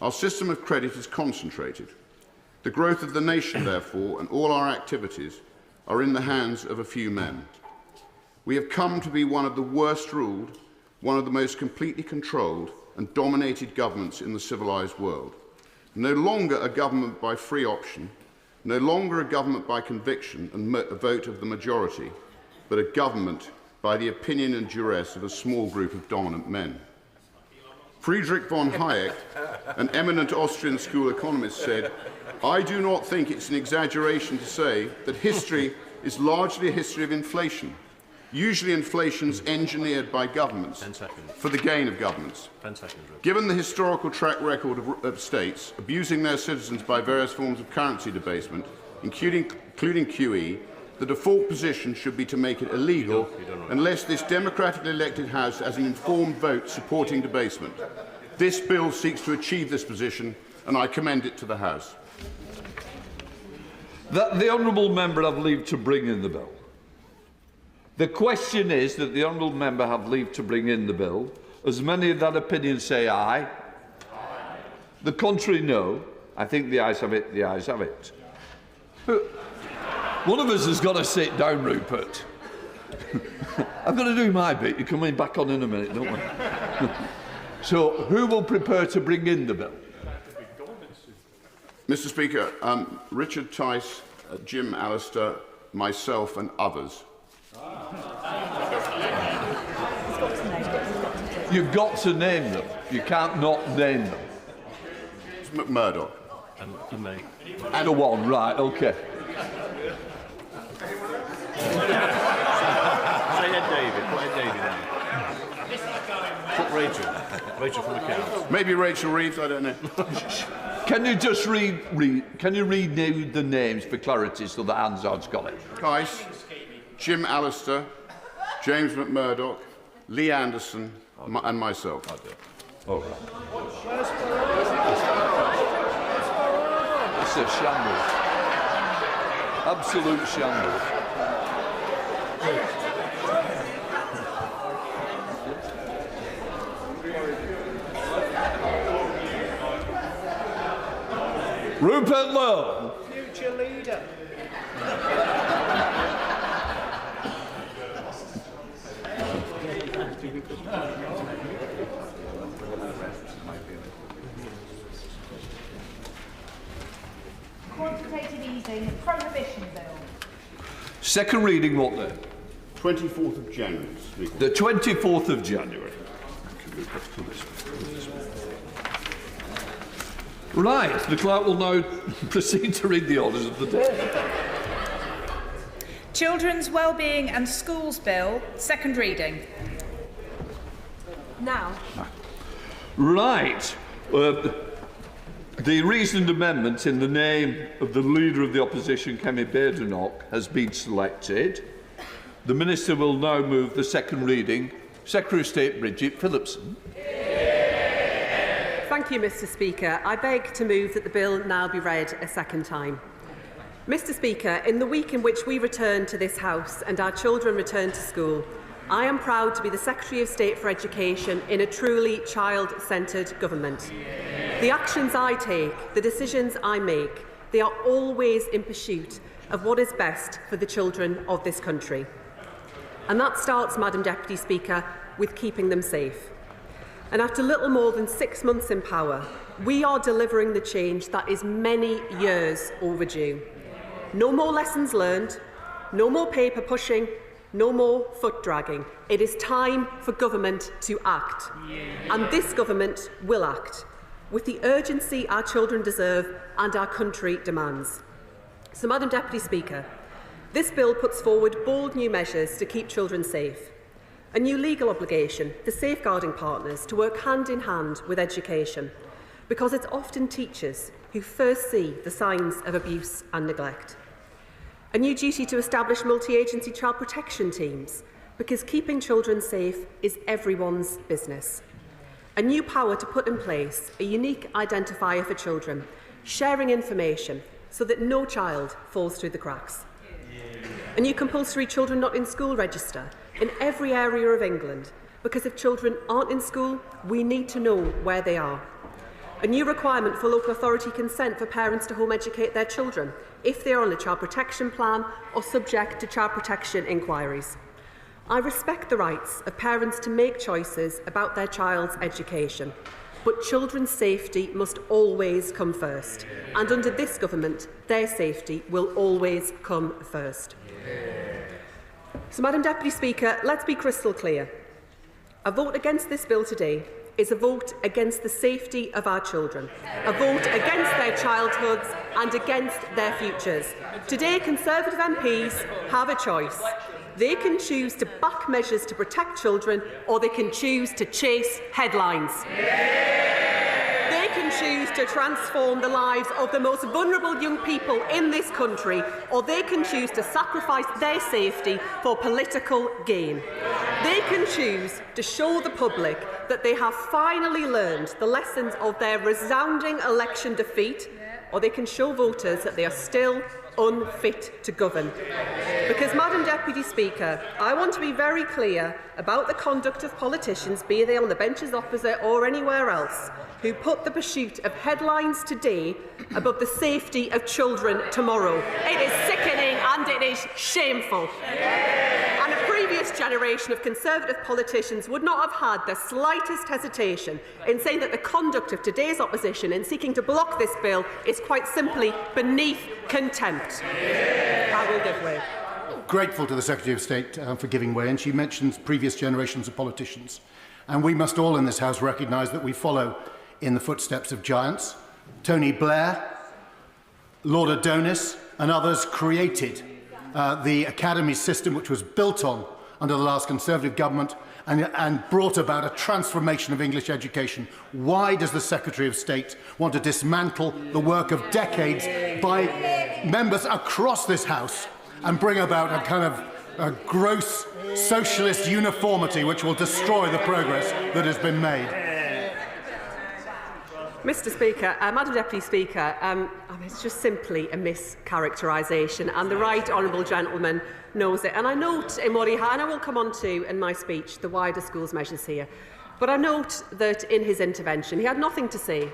Our system of credit is concentrated. The growth of the nation, therefore, and all our activities are in the hands of a few men. We have come to be one of the worst ruled, one of the most completely controlled and dominated governments in the civilized world. No longer a government by free option, no longer a government by conviction and a vote of the majority, but a government by the opinion and duress of a small group of dominant men. Friedrich von Hayek, an eminent Austrian school economist, said, "I do not think it's an exaggeration to say that history is largely a history of inflation. Usually inflation's engineered by governments for the gain of governments. Given the historical track record of states abusing their citizens by various forms of currency debasement, including QE, the default position should be to make it illegal unless this democratically elected House has an informed vote supporting debasement. This bill seeks to achieve this position, and I commend it to the House." That the honourable member have leave to bring in the bill. The question is that the honourable member have leave to bring in the bill. As many of that opinion say aye. Aye. The contrary, no. I think the ayes have it, the ayes have it. One of us has got to sit down, Rupert. I've got to do my bit. You're coming back on in a minute, don't we? So, who will prepare to bring in the bill? Mr. Speaker, Richard Tice, Jim Allister, myself and others. You've got to name them. You can't not name them. It's McMurdoch. And me. And a one, right, OK. Say Ed David. Put Ed David down. Put Rachel. Rachel from the Council. Maybe Rachel Reeves, I don't know. Can you just read now the names for clarity so that Hansard's got it? Tice, Jim Allister, James McMurdoch, Lee Anderson, and myself. All right. It's a shambles. Absolute shambles. Rupert Lowe. Future leader. Quantitative easing prohibition bill. Second reading what then? 24th of January, Speaker. The 24th of January. Right, the clerk will now proceed to read the orders of the day. Children's Wellbeing and Schools Bill, second reading. Now. Right. The reasoned amendment in the name of the Leader of the Opposition, Kemi Badenoch, has been selected. The Minister will now move the second reading. Secretary of State Bridget Phillipson. Thank you, Mr Speaker. I beg to move that the bill now be read a second time. Mr Speaker, in the week in which we return to this House and our children return to school, I am proud to be the Secretary of State for Education in a truly child-centred government. The actions I take, the decisions I make, they are always in pursuit of what is best for the children of this country. And that starts, Madam Deputy Speaker, with keeping them safe. And after little more than 6 months in power, we are delivering the change that is many years overdue. No more lessons learned, no more paper pushing, no more foot dragging. It is time for government to act. And this government will act with the urgency our children deserve and our country demands. So, Madam Deputy Speaker, this bill puts forward bold new measures to keep children safe. A new legal obligation for safeguarding partners to work hand in hand with education, because it's often teachers who first see the signs of abuse and neglect. A new duty to establish multi-agency child protection teams, because keeping children safe is everyone's business. A new power to put in place a unique identifier for children, sharing information so that no child falls through the cracks. A new compulsory children not in school register in every area of England, because if children aren't in school, we need to know where they are. A new requirement for local authority consent for parents to home educate their children if they are on a child protection plan or subject to child protection inquiries. I respect the rights of parents to make choices about their child's education, but children's safety must always come first, and under this government, their safety will always come first. So, Madam Deputy Speaker, let's be crystal clear. A vote against this bill today is a vote against the safety of our children, a vote against their childhoods and against their futures. Today, Conservative MPs have a choice. They can choose to back measures to protect children, or they can choose to chase headlines. They can choose to transform the lives of the most vulnerable young people in this country, or they can choose to sacrifice their safety for political gain. They can choose to show the public that they have finally learned the lessons of their resounding election defeat, or they can show voters that they are still unfit to govern. Because, Madam Deputy Speaker, I want to be very clear about the conduct of politicians, be they on the benches opposite or anywhere else, who put the pursuit of headlines today above the safety of children tomorrow. It is sickening and it is shameful. And a previous generation of Conservative politicians would not have had the slightest hesitation in saying that the conduct of today's opposition in seeking to block this bill is quite simply beneath contempt. I will give way. Grateful to the Secretary of State for giving way, and she mentions previous generations of politicians. And we must all in this House recognise that we follow in the footsteps of giants. Tony Blair, Lord Adonis and others created the academy system, which was built on under the last Conservative government and brought about a transformation of English education. Why does the Secretary of State want to dismantle the work of decades by members across this House and bring about a kind of a gross socialist uniformity which will destroy the progress that has been made. Mr Speaker, Madam Deputy Speaker, it's just simply a mischaracterisation, and the right honourable gentleman knows it. And I note in what he had, and I will come on to in my speech the wider schools measures here, but I note that in his intervention he had nothing to say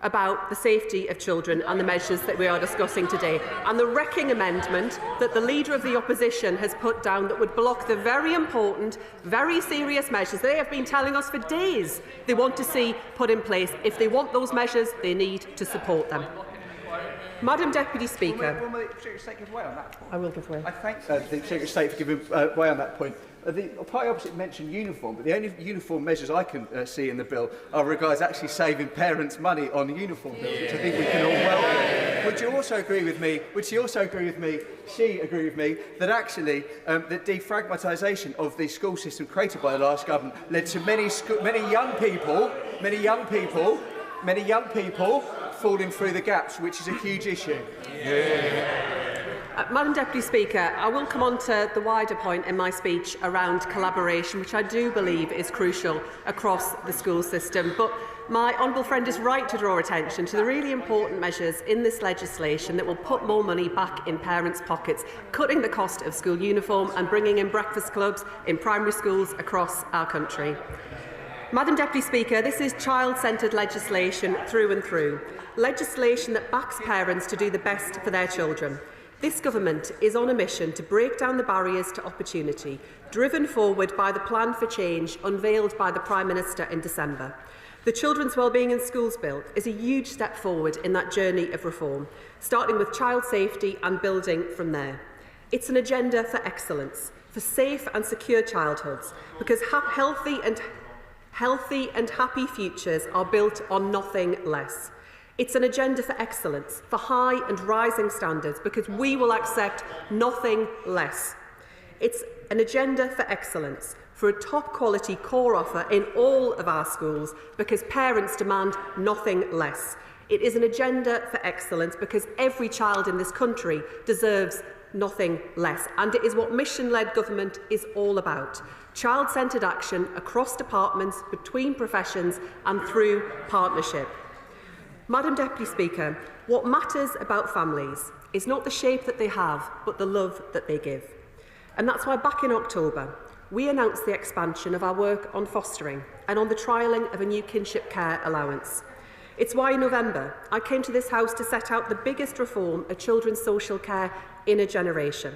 about the safety of children and the measures that we are discussing today, and the wrecking amendment that the Leader of the Opposition has put down that would block the very important, very serious measures they have been telling us for days they want to see put in place. If they want those measures, they need to support them. Madam Deputy Speaker. Will the Secretary of State give way on that point? I will give way. I thank the Secretary of State for giving way on that point. The party opposite mentioned uniform, but the only uniform measures I can see in the bill are regards actually saving parents money on uniform bills, which I think we can all welcome. Would you also agree with me? Would she also agree with me? She agree with me that actually the defragmentisation of the school system created by the last government led to many young people falling through the gaps, which is a huge issue. Madam Deputy Speaker, I will come on to the wider point in my speech around collaboration, which I do believe is crucial across the school system. But my honourable friend is right to draw attention to the really important measures in this legislation that will put more money back in parents' pockets, cutting the cost of school uniform and bringing in breakfast clubs in primary schools across our country. Madam Deputy Speaker, this is child-centred legislation through and through, legislation that backs parents to do the best for their children. This government is on a mission to break down the barriers to opportunity, driven forward by the Plan for Change unveiled by the Prime Minister in December. The Children's Wellbeing in Schools Bill is a huge step forward in that journey of reform, starting with child safety and building from there. It's an agenda for excellence, for safe and secure childhoods, because healthy and happy futures are built on nothing less. It's an agenda for excellence, for high and rising standards, because we will accept nothing less. It's an agenda for excellence, for a top-quality core offer in all of our schools, because parents demand nothing less. It is an agenda for excellence because every child in this country deserves nothing less. And it is what mission-led government is all about. Child-centred action across departments, between professions and through partnership. Madam Deputy Speaker, what matters about families is not the shape that they have, but the love that they give. And that's why back in October, we announced the expansion of our work on fostering and on the trialling of a new kinship care allowance. It's why in November, I came to this House to set out the biggest reform of children's social care in a generation.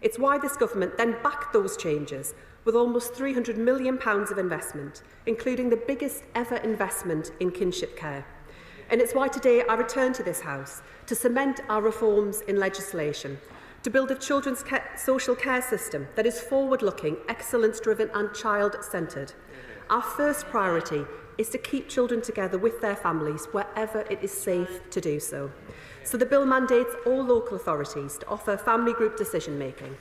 It's why this government then backed those changes with almost £300 million of investment, including the biggest ever investment in kinship care. And it's why today I return to this House to cement our reforms in legislation, to build a children's social care system that is forward-looking, excellence-driven and child-centred. Our first priority is to keep children together with their families wherever it is safe to do so. So the bill mandates all local authorities to offer family group decision-making.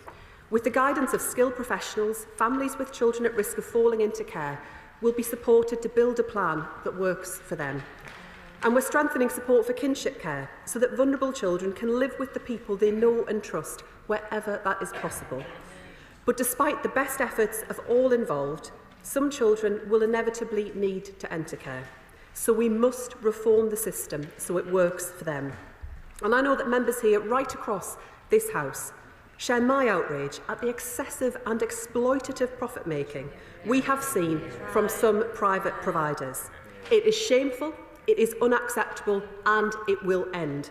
With the guidance of skilled professionals, families with children at risk of falling into care will be supported to build a plan that works for them. And we're strengthening support for kinship care so that vulnerable children can live with the people they know and trust wherever that is possible. But despite the best efforts of all involved, some children will inevitably need to enter care. So we must reform the system so it works for them. And I know that members here right across this House share my outrage at the excessive and exploitative profit-making we have seen from some private providers. It is shameful, it is unacceptable, and it will end.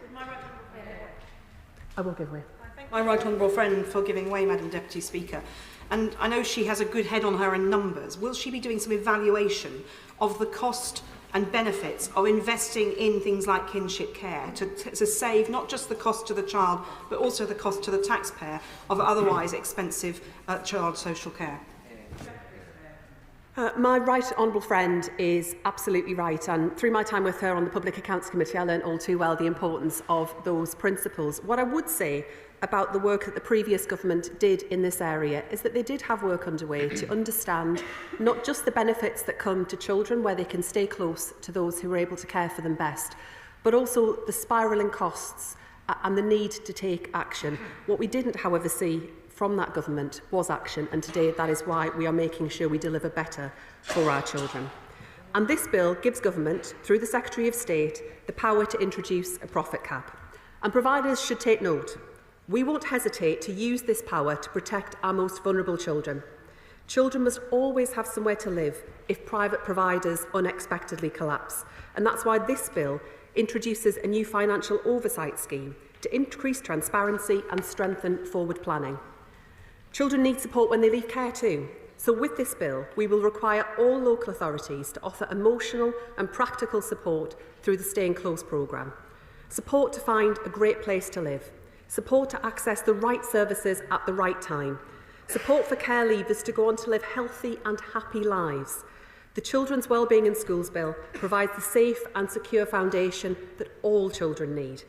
I will give way. I thank my right honourable friend for giving way, Madam Deputy Speaker. And I know she has a good head on her in numbers. Will she be doing some evaluation of the cost and benefits of investing in things like kinship care to save not just the cost to the child, but also the cost to the taxpayer of otherwise expensive child social care? My right honourable friend is absolutely right, and through my time with her on the Public Accounts Committee, I learned all too well the importance of those principles. What I would say about the work that the previous government did in this area is that they did have work underway to understand not just the benefits that come to children where they can stay close to those who are able to care for them best, but also the spiralling costs and the need to take action. What we didn't, however, see from that government was action, and today that is why we are making sure we deliver better for our children. And this bill gives government, through the Secretary of State, the power to introduce a profit cap. And providers should take note. We won't hesitate to use this power to protect our most vulnerable children. Children must always have somewhere to live if private providers unexpectedly collapse. And that's why this bill introduces a new financial oversight scheme to increase transparency and strengthen forward planning. Children need support when they leave care too. So with this bill, we will require all local authorities to offer emotional and practical support through the Staying Close programme. Support to find a great place to live. Support to access the right services at the right time. Support for care leavers to go on to live healthy and happy lives. The Children's Wellbeing in Schools Bill provides the safe and secure foundation that all children need.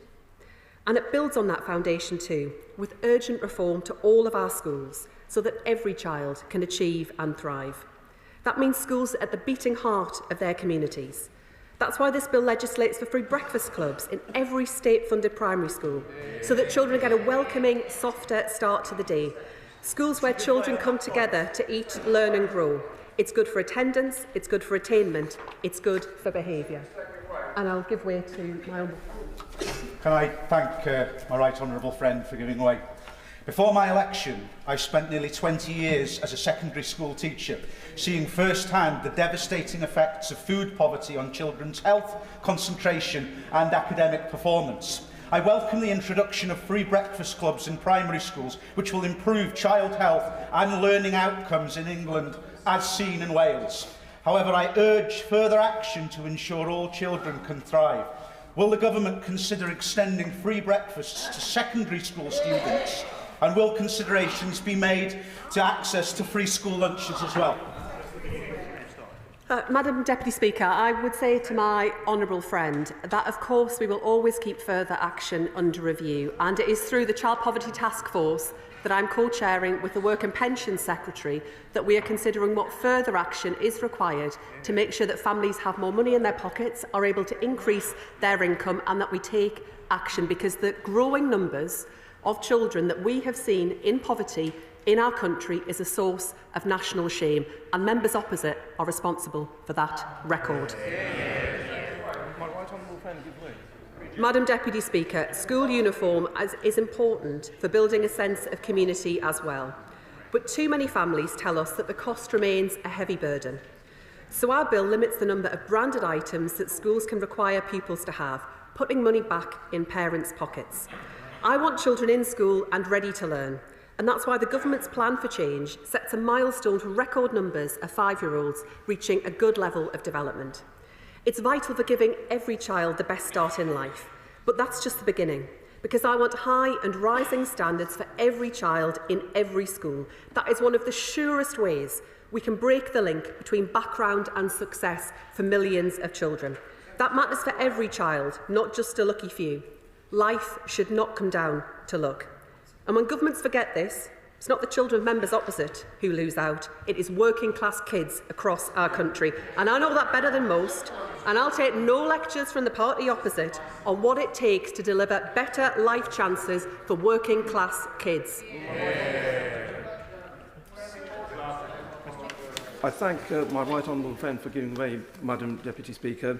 And it builds on that foundation too, with urgent reform to all of our schools, so that every child can achieve and thrive. That means schools at the beating heart of their communities. That's why this bill legislates for free breakfast clubs in every state-funded primary school, so that children get a welcoming, softer start to the day. Schools where children come together to eat, learn and grow. It's good for attendance, it's good for attainment, it's good for behaviour. And I'll give way to my own. Can I thank my right honourable friend for giving way? Before my election, I spent nearly 20 years as a secondary school teacher, seeing firsthand the devastating effects of food poverty on children's health, concentration and academic performance. I welcome the introduction of free breakfast clubs in primary schools, which will improve child health and learning outcomes in England, as seen in Wales. However, I urge further action to ensure all children can thrive. Will the government consider extending free breakfasts to secondary school students? And will considerations be made to access to free school lunches as well? Madam Deputy Speaker, I would say to my honourable friend that of course we will always keep further action under review, and it is through the Child Poverty Task Force that I'm co-chairing with the Work and Pensions Secretary that we are considering what further action is required to make sure that families have more money in their pockets, are able to increase their income, and that we take action, because the growing numbers of children that we have seen in poverty in our country is a source of national shame, and members opposite are responsible for that record. Madam Deputy Speaker, school uniform is important for building a sense of community as well, but too many families tell us that the cost remains a heavy burden. So our bill limits the number of branded items that schools can require pupils to have, putting money back in parents' pockets. I want children in school and ready to learn, and that's why the government's plan for change sets a milestone for record numbers of 5-year-olds reaching a good level of development. It's vital for giving every child the best start in life, but that's just the beginning, because I want high and rising standards for every child in every school. That is one of the surest ways we can break the link between background and success for millions of children. That matters for every child, not just a lucky few. Life should not come down to luck. And when governments forget this, it's not the children of members opposite who lose out, it is working class kids across our country. And I know that better than most, and I'll take no lectures from the party opposite on what it takes to deliver better life chances for working class kids. I thank my right honourable friend for giving way, Madam Deputy Speaker.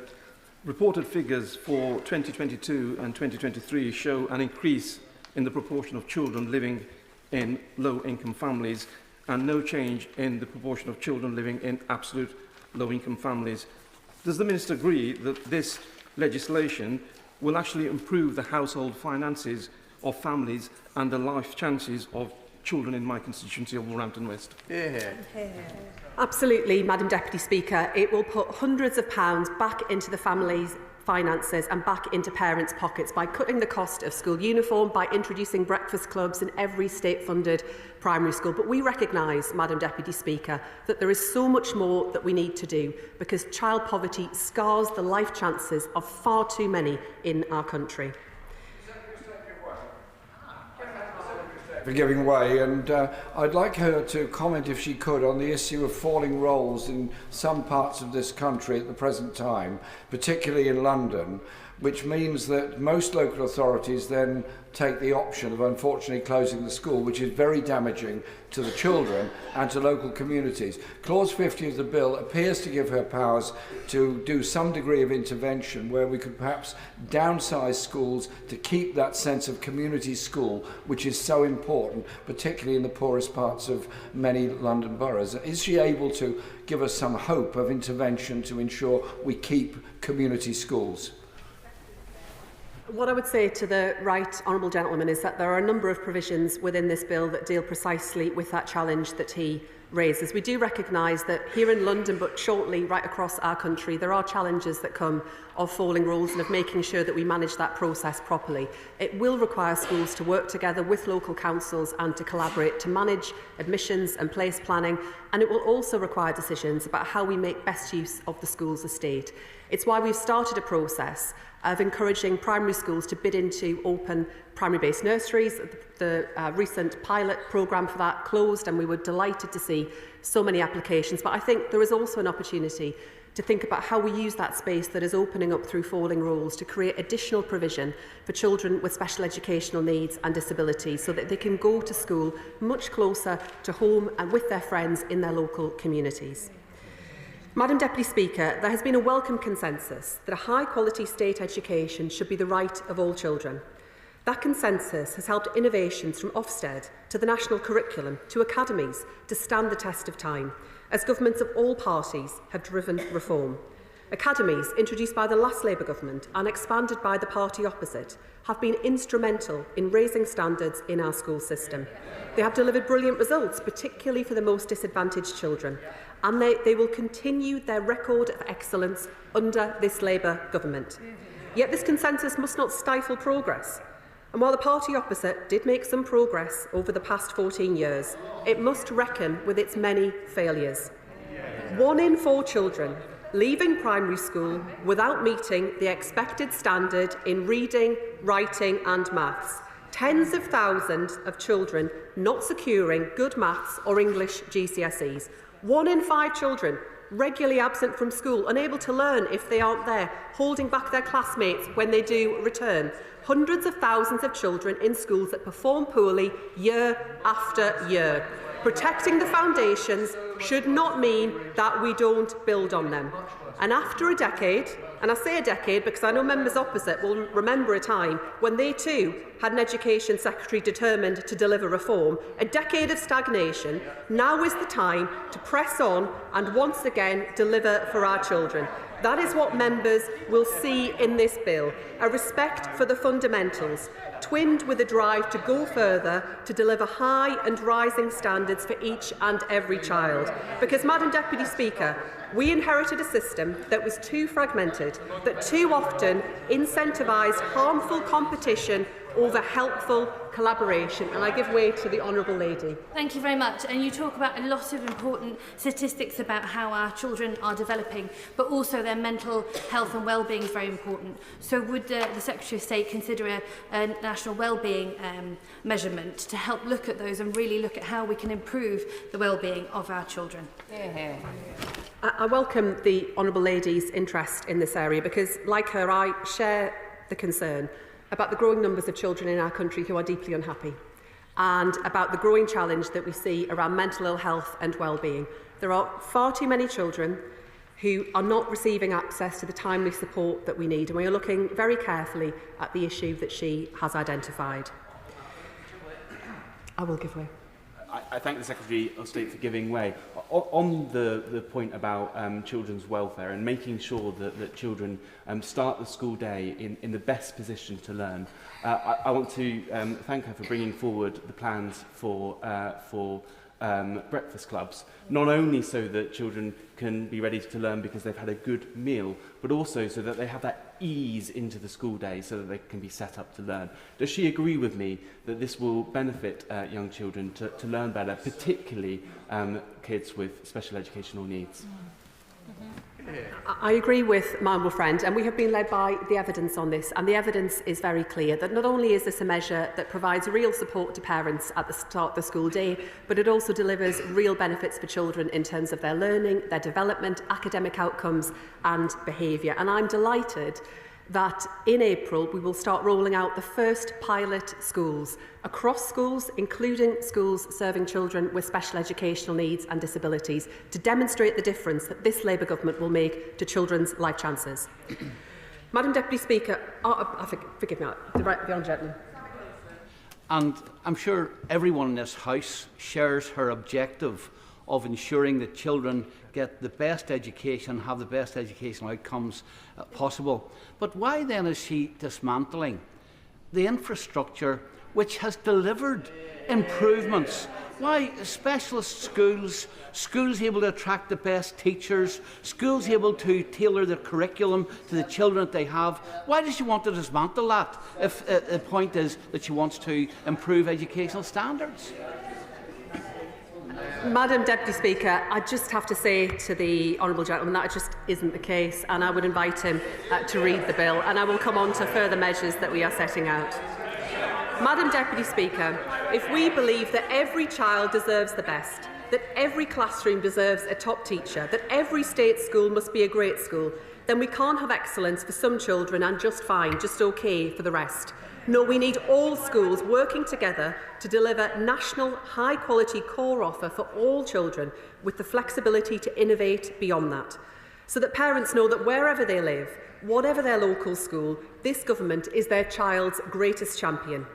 Reported figures for 2022 and 2023 show an increase in the proportion of children living in low-income families and no change in the proportion of children living in absolute low-income families. Does the Minister agree that this legislation will actually improve the household finances of families and the life chances of children in my constituency of Wolverhampton West? Absolutely, Madam Deputy Speaker. It will put hundreds of pounds back into the families' finances and back into parents' pockets by cutting the cost of school uniform, by introducing breakfast clubs in every state-funded primary school. But we recognise, Madam Deputy Speaker, that there is so much more that we need to do, because child poverty scars the life chances of far too many in our country. For giving way, and I'd like her to comment, if she could, on the issue of falling rolls in some parts of this country at the present time, particularly in London, which means that most local authorities then take the option of unfortunately closing the school, which is very damaging to the children and to local communities. Clause 50 of the bill appears to give her powers to do some degree of intervention where we could perhaps downsize schools to keep that sense of community school, which is so important, particularly in the poorest parts of many London boroughs. Is she able to give us some hope of intervention to ensure we keep community schools? What I would say to the right honourable gentleman is that there are a number of provisions within this bill that deal precisely with that challenge that he raises. We do recognise that here in London, but shortly right across our country, there are challenges that come of falling rules and of making sure that we manage that process properly. It will require schools to work together with local councils and to collaborate to manage admissions and place planning, and it will also require decisions about how we make best use of the school's estate. It's why we've started a process of encouraging primary schools to bid into open primary-based nurseries. The recent pilot programme for that closed, and we were delighted to see so many applications. But I think there is also an opportunity to think about how we use that space that is opening up through falling rules to create additional provision for children with special educational needs and disabilities so that they can go to school much closer to home and with their friends in their local communities. Madam Deputy Speaker, there has been a welcome consensus that a high-quality state education should be the right of all children. That consensus has helped innovations from Ofsted to the national curriculum to academies to stand the test of time, as governments of all parties have driven reform. Academies, introduced by the last Labour government and expanded by the party opposite, have been instrumental in raising standards in our school system. They have delivered brilliant results, particularly for the most disadvantaged children, and they will continue their record of excellence under this Labour government. Yet this consensus must not stifle progress. And while the party opposite did make some progress over the past 14 years, it must reckon with its many failures. 1 in 4 children leaving primary school without meeting the expected standard in reading, writing and maths. Tens of thousands of children not securing good maths or English GCSEs. 1 in 5 children regularly absent from school, unable to learn if they aren't there, holding back their classmates when they do return. Hundreds of thousands of children in schools that perform poorly year after year. Protecting the foundations should not mean that we don't build on them. And after a decade, and I say a decade because I know members opposite will remember a time when they too had an Education Secretary determined to deliver reform, a decade of stagnation, now is the time to press on and once again deliver for our children. That is what members will see in this bill, a respect for the fundamentals, twinned with a drive to go further to deliver high and rising standards for each and every child. Because, Madam Deputy Speaker, we inherited a system that was too fragmented, that too often incentivised harmful competition over helpful collaboration. And I give way to the Honourable Lady. Thank you very much. And you talk about a lot of important statistics about how our children are developing, but also their mental health and wellbeing is very important. So would the Secretary of State consider a national wellbeing measurement to help look at those and really look at how we can improve the wellbeing of our children? I welcome the Honourable Lady's interest in this area because, like her, I share the concern about the growing numbers of children in our country who are deeply unhappy and about the growing challenge that we see around mental ill health and wellbeing. There are far too many children who are not receiving access to the timely support that we need, and we are looking very carefully at the issue that she has identified. I will give way. I thank the Secretary of State for giving way. On the point about children's welfare and making sure that children start the school day in the best position to learn, I want to thank her for bringing forward the plans for breakfast clubs, not only so that children can be ready to learn because they've had a good meal, but also so that they have that ease into the school day so that they can be set up to learn. Does she agree with me that this will benefit young children to learn better, particularly kids with special educational needs? I agree with my honourable friend, and we have been led by the evidence on this, and the evidence is very clear that not only is this a measure that provides real support to parents at the start of the school day, but it also delivers real benefits for children in terms of their learning, their development, academic outcomes and behaviour. And I'm delighted that in April we will start rolling out the first pilot schools across schools, including schools serving children with special educational needs and disabilities, to demonstrate the difference that this Labour government will make to children's life chances. Madam Deputy Speaker, forgive me, the honourable gentleman. And I'm sure everyone in this House shares her objective of ensuring that children get the best education, have the best educational outcomes possible. But why then is she dismantling the infrastructure which has delivered improvements? Why specialist schools, schools able to attract the best teachers, schools able to tailor the curriculum to the children that they have? Why does she want to dismantle that if the point is that she wants to improve educational standards? Madam Deputy Speaker, I just have to say to the honourable gentleman that it just isn't the case, and I would invite him to read the bill, and I will come on to further measures that we are setting out. Madam Deputy Speaker, if we believe that every child deserves the best, that every classroom deserves a top teacher, that every state school must be a great school, then we can't have excellence for some children and just fine, just okay for the rest. No, we need all schools working together to deliver national high-quality core offer for all children with the flexibility to innovate beyond that, so that parents know that wherever they live, whatever their local school, this government is their child's greatest champion.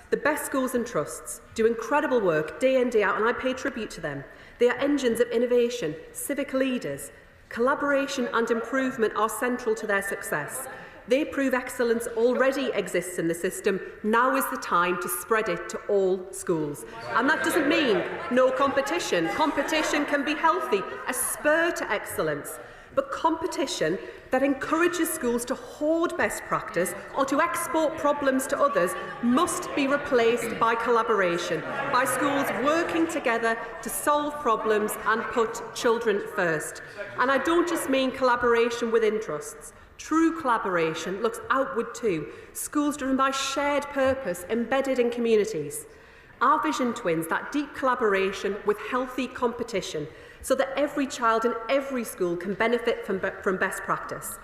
The best schools and trusts do incredible work day in, day out, and I pay tribute to them. They are engines of innovation, civic leaders. Collaboration and improvement are central to their success. They prove excellence already exists in the system. Now is the time to spread it to all schools. And that doesn't mean no competition. Competition can be healthy, a spur to excellence. But competition that encourages schools to hoard best practice or to export problems to others must be replaced by collaboration, by schools working together to solve problems and put children first. And I don't just mean collaboration within trusts. True collaboration looks outward too, schools driven by shared purpose embedded in communities. Our vision twins that deep collaboration with healthy competition, so that every child in every school can benefit from best practice.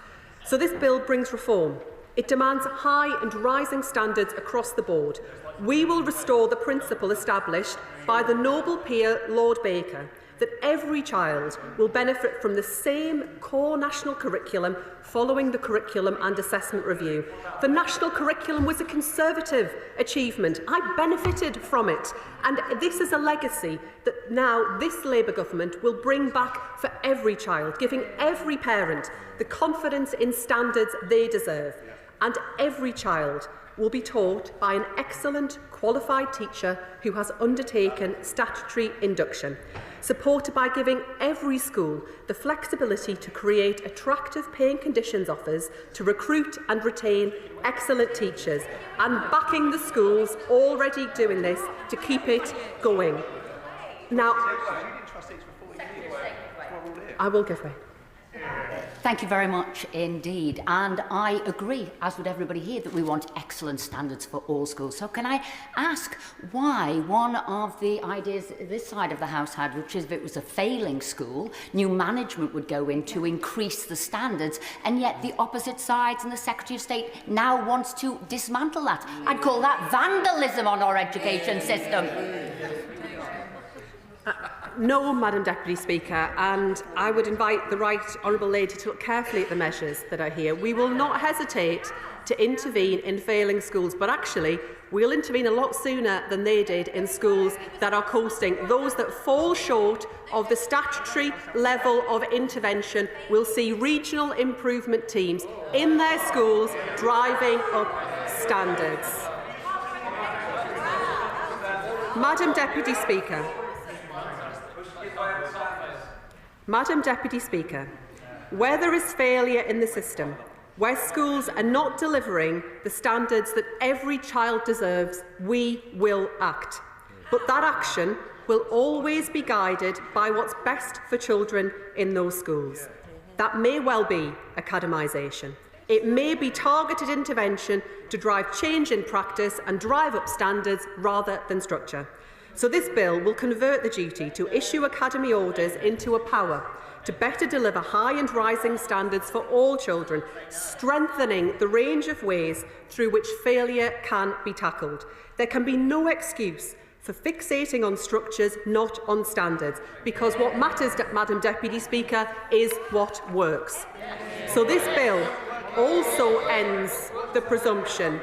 So this bill brings reform. It demands high and rising standards across the board. We will restore the principle established by the Nobel peer Lord Baker, that every child will benefit from the same core national curriculum following the Curriculum and Assessment Review. The national curriculum was a Conservative achievement. I benefited from it. And this is a legacy that now this Labour government will bring back for every child, giving every parent the confidence in standards they deserve. And every child will be taught by an excellent, qualified teacher who has undertaken statutory induction, supported by giving every school the flexibility to create attractive paying conditions offers to recruit and retain excellent teachers, and backing the schools already doing this to keep it going. Now, I will give way. Thank you very much indeed. And I agree, as would everybody here, that we want excellent standards for all schools. So can I ask why one of the ideas this side of the House had, which is if it was a failing school, new management would go in to increase the standards, and yet the opposite sides and the Secretary of State now wants to dismantle that? I'd call that vandalism on our education system. No, Madam Deputy Speaker, and I would invite the right honourable lady to look carefully at the measures that are here. We will not hesitate to intervene in failing schools, but actually we'll intervene a lot sooner than they did in schools that are coasting. Those that fall short of the statutory level of intervention will see regional improvement teams in their schools driving up standards. Madam Deputy Speaker. Madam Deputy Speaker, where there is failure in the system, where schools are not delivering the standards that every child deserves, we will act. But that action will always be guided by what's best for children in those schools. That may well be academisation. It may be targeted intervention to drive change in practice and drive up standards rather than structure. So this bill will convert the duty to issue academy orders into a power to better deliver high and rising standards for all children, strengthening the range of ways through which failure can be tackled. There can be no excuse for fixating on structures, not on standards, because what matters, Madam Deputy Speaker, is what works. So this bill also ends the presumption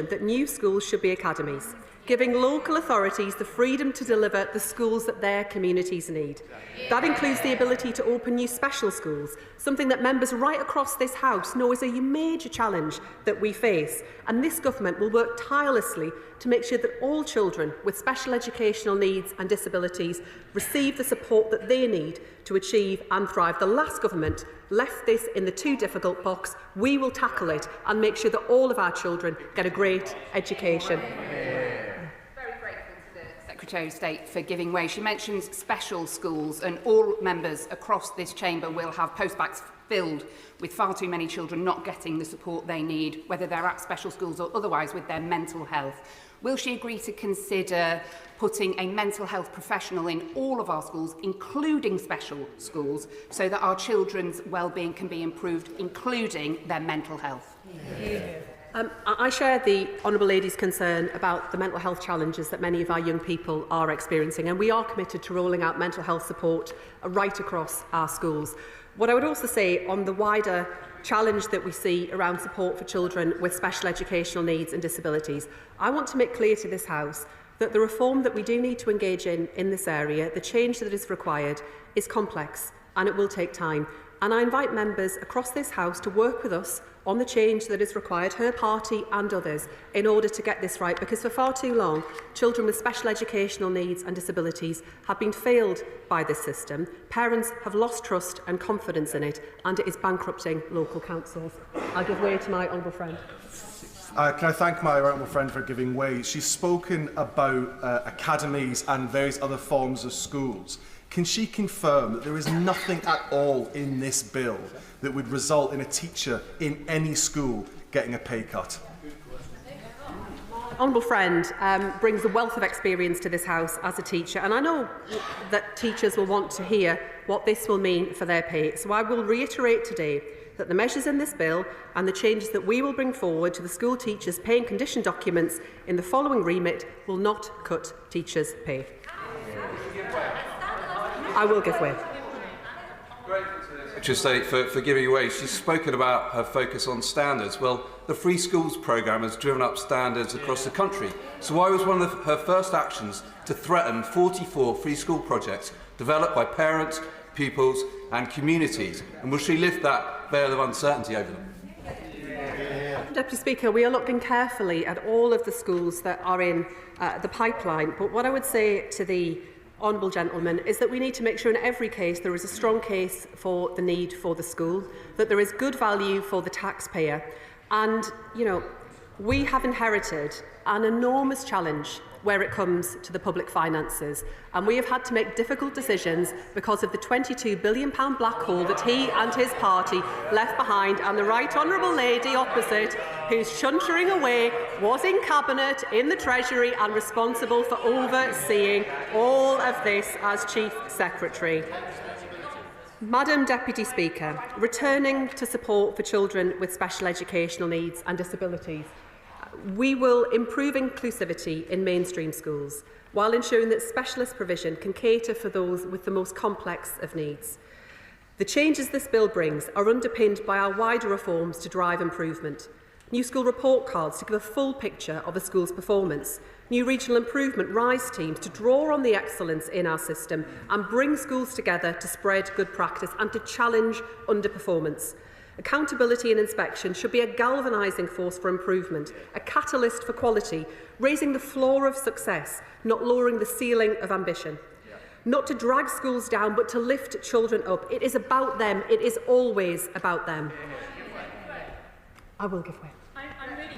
that new schools should be academies, giving local authorities the freedom to deliver the schools that their communities need. That includes the ability to open new special schools, something that members right across this House know is a major challenge that we face. And this government will work tirelessly to make sure that all children with special educational needs and disabilities receive the support that they need to achieve and thrive. The last government left this in the too difficult box. We will tackle it and make sure that all of our children get a great education. Secretary of State for giving way. She mentions special schools, and all members across this chamber will have postbacks filled with far too many children not getting the support they need, whether they're at special schools or otherwise with their mental health. Will she agree to consider putting a mental health professional in all of our schools, including special schools, so that our children's wellbeing can be improved, including their mental health? I share the Honourable Lady's concern about the mental health challenges that many of our young people are experiencing, and we are committed to rolling out mental health support right across our schools. What I would also say on the wider challenge that we see around support for children with special educational needs and disabilities, I want to make clear to this House that the reform that we do need to engage in this area, the change that is required, is complex and it will take time. And I invite members across this House to work with us on the change that is required, her party and others, in order to get this right, because for far too long, children with special educational needs and disabilities have been failed by this system. Parents have lost trust and confidence in it, and it is bankrupting local councils. I'll give way to my honourable friend. Can I thank my honourable friend for giving way? She's spoken about academies and various other forms of schools. Can she confirm that there is nothing at all in this bill that would result in a teacher in any school getting a pay cut? Honourable friend brings a wealth of experience to this House as a teacher, and I know that teachers will want to hear what this will mean for their pay. So I will reiterate today that the measures in this bill and the changes that we will bring forward to the school teachers' pay and condition documents in the following remit will not cut teachers' pay. I will give way. Secretary of State for giving way. She's spoken about her focus on standards. Well, the Free Schools programme has driven up standards across the country. So why was one of her first actions to threaten 44 free school projects developed by parents, pupils and communities? And will she lift that veil of uncertainty over them? Deputy Speaker, we are looking carefully at all of the schools that are in the pipeline. But what I would say to the honourable gentleman is that we need to make sure in every case there is a strong case for the need for the school, that there is good value for the taxpayer. And, you know, we have inherited an enormous challenge where it comes to the public finances, and we have had to make difficult decisions because of the £22 billion black hole that he and his party left behind, and the right honourable lady opposite, who's chuntering away, was in Cabinet, in the Treasury and responsible for overseeing all of this as Chief Secretary. Madam Deputy Speaker, returning to support for children with special educational needs and disabilities, we will improve inclusivity in mainstream schools while ensuring that specialist provision can cater for those with the most complex of needs. The changes this bill brings are underpinned by our wider reforms to drive improvement. New school report cards to give a full picture of a school's performance. New regional improvement RISE teams to draw on the excellence in our system and bring schools together to spread good practice and to challenge underperformance. Accountability and inspection should be a galvanising force for improvement, a catalyst for quality, raising the floor of success, not lowering the ceiling of ambition. Not to drag schools down, but to lift children up. It is about them. It is always about them. I will give way.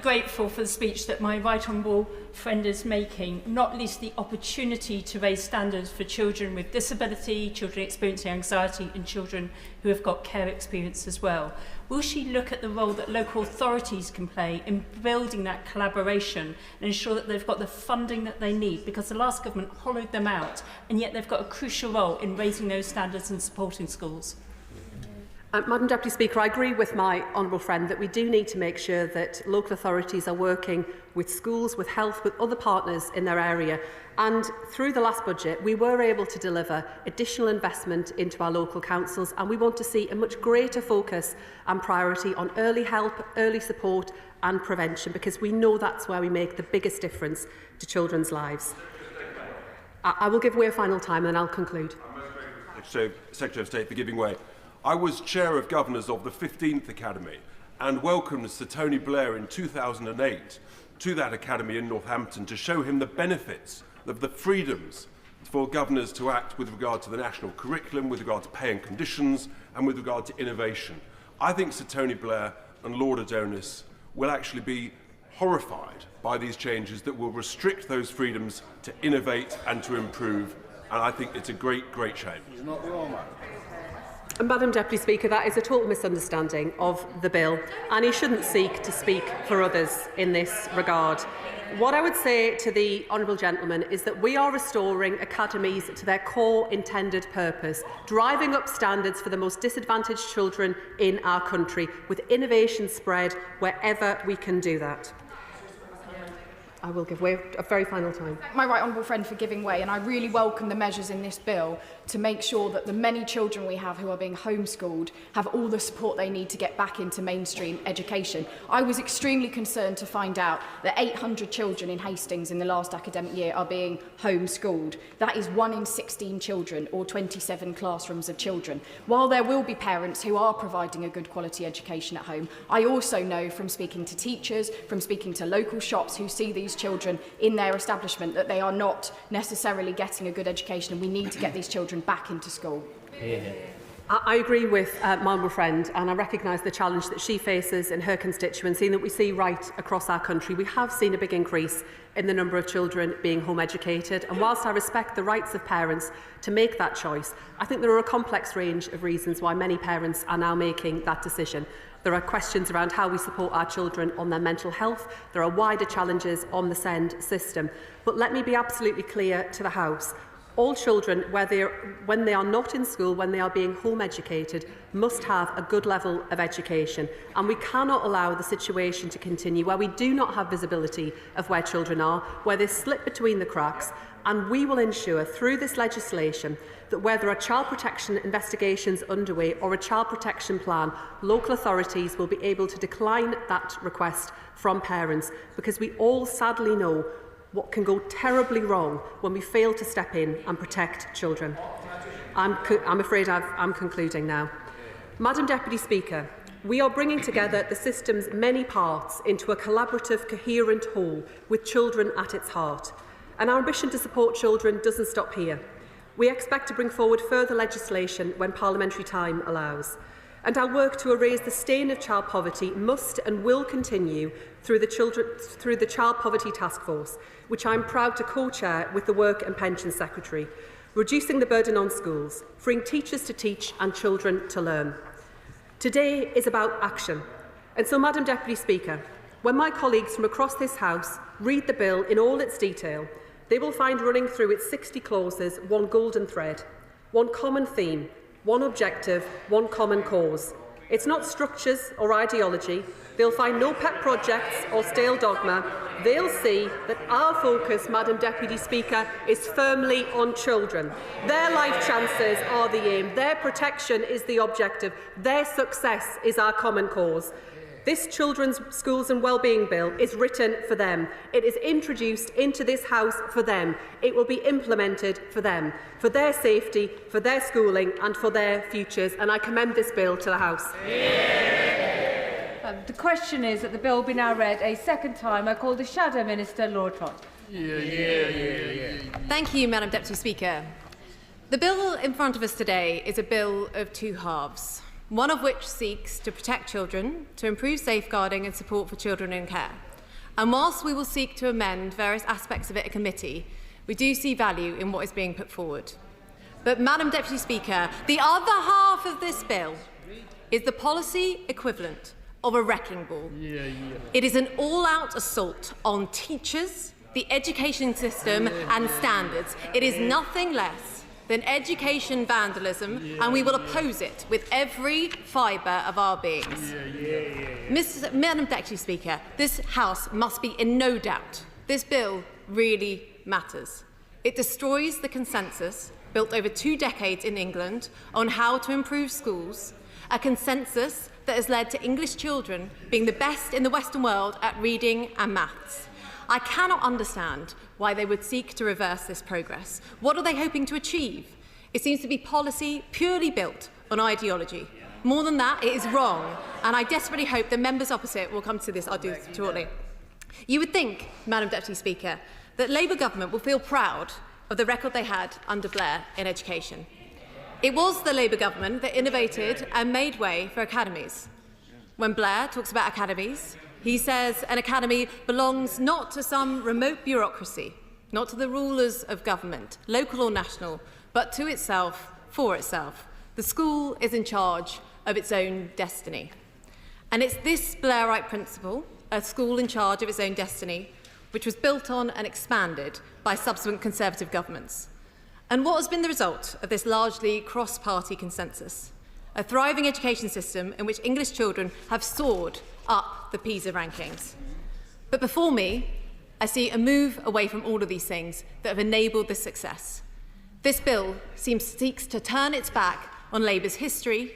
grateful for the speech that my right honourable friend is making, not least the opportunity to raise standards for children with disability, children experiencing anxiety and children who have got care experience as well. Will she look at the role that local authorities can play in building that collaboration and ensure that they've got the funding that they need? Because the last government hollowed them out, and yet they've got a crucial role in raising those standards and supporting schools. Madam Deputy Speaker, I agree with my honourable friend that we do need to make sure that local authorities are working with schools, with health, with other partners in their area. And through the last budget, we were able to deliver additional investment into our local councils, and we want to see a much greater focus and priority on early help, early support and prevention, because we know that's where we make the biggest difference to children's lives. I will give way a final time and then I'll conclude. Secretary of State for giving way. I was Chair of Governors of the 15th Academy and welcomed Sir Tony Blair in 2008 to that academy in Northampton to show him the benefits of the freedoms for governors to act with regard to the national curriculum, with regard to pay and conditions, and with regard to innovation. I think Sir Tony Blair and Lord Adonis will actually be horrified by these changes that will restrict those freedoms to innovate and to improve, and I think it's a great, great shame. He's not wrong. Madam Deputy Speaker, that is a total misunderstanding of the bill, and he shouldn't seek to speak for others in this regard. What I would say to the honourable gentleman is that we are restoring academies to their core intended purpose, driving up standards for the most disadvantaged children in our country, with innovation spread wherever we can do that. I will give way a very final time. My right honourable friend for giving way, and I really welcome the measures in this bill to make sure that the many children we have who are being homeschooled have all the support they need to get back into mainstream education. I was extremely concerned to find out that 800 children in Hastings in the last academic year are being homeschooled. That is 1 in 16 children, or 27 classrooms of children. While there will be parents who are providing a good quality education at home, I also know from speaking to teachers, from speaking to local shops who see these children in their establishment, that they are not necessarily getting a good education, and we need to get these children back into school. Yeah. I agree with my honourable friend, and I recognise the challenge that she faces in her constituency and that we see right across our country. We have seen a big increase in the number of children being home educated, and whilst I respect the rights of parents to make that choice, I think there are a complex range of reasons why many parents are now making that decision. There are questions around how we support our children on their mental health. There are wider challenges on the SEND system. But let me be absolutely clear to the House. All children, when they are not in school, when they are being home educated, must have a good level of education. And we cannot allow the situation to continue where we do not have visibility of where children are, where they slip between the cracks. And we will ensure through this legislation that where there are child protection investigations underway or a child protection plan, local authorities will be able to decline that request from parents, because we all sadly know what can go terribly wrong when we fail to step in and protect children. I'm afraid I'm concluding now. Madam Deputy Speaker, we are bringing together the system's many parts into a collaborative, coherent whole with children at its heart. And our ambition to support children doesn't stop here. We expect to bring forward further legislation when parliamentary time allows. And our work to erase the stain of child poverty must and will continue through the Child Poverty Task Force, which I'm proud to co-chair with the Work and Pensions Secretary, reducing the burden on schools, freeing teachers to teach and children to learn. Today is about action. And so, Madam Deputy Speaker, when my colleagues from across this House read the bill in all its detail, they will find running through its 60 clauses one golden thread, one common theme, one objective, one common cause. It's not structures or ideology. They'll find no pet projects or stale dogma. They'll see that our focus, Madam Deputy Speaker, is firmly on children. Their life chances are the aim. Their protection is the objective. Their success is our common cause. This Children's Schools and Wellbeing Bill is written for them. It is introduced into this House for them. It will be implemented for them, for their safety, for their schooling and for their futures. And I commend this bill to the House. The question is that the bill be now read a second time. I call the Shadow Minister, Lord Trott. Thank you, Madam Deputy Speaker. The bill in front of us today is a bill of two halves, one of which seeks to protect children, to improve safeguarding and support for children in care, And whilst we will seek to amend various aspects of it at committee, we do see value in what is being put forward. But, Madam Deputy Speaker, the other half of this bill is the policy equivalent of a wrecking ball. It is an all-out assault on teachers, the education system and standards. It is nothing less than education vandalism, and we will oppose it with every fibre of our beings. Madam Deputy Speaker, this House must be in no doubt. This bill really matters. It destroys the consensus built over 2 decades in England on how to improve schools, a consensus that has led to English children being the best in the Western world at reading and maths. I cannot understand why they would seek to reverse this progress. What are they hoping to achieve? It seems to be policy purely built on ideology. More than that, it is wrong, and I desperately hope the members opposite will come to this. I'll do this shortly. You would think, Madam Deputy Speaker, that Labour government will feel proud of the record they had under Blair in education. It was the Labour government that innovated and made way for academies. When Blair talks about academies, he says an academy belongs not to some remote bureaucracy, not to the rulers of government, local or national, but to itself, for itself. The school is in charge of its own destiny. And it's this Blairite principle, a school in charge of its own destiny, which was built on and expanded by subsequent Conservative governments. And what has been the result of this largely cross-party consensus? A thriving education system in which English children have soared up the PISA rankings. But before me, I see a move away from all of these things that have enabled this success. This bill seeks to turn its back on Labour's history,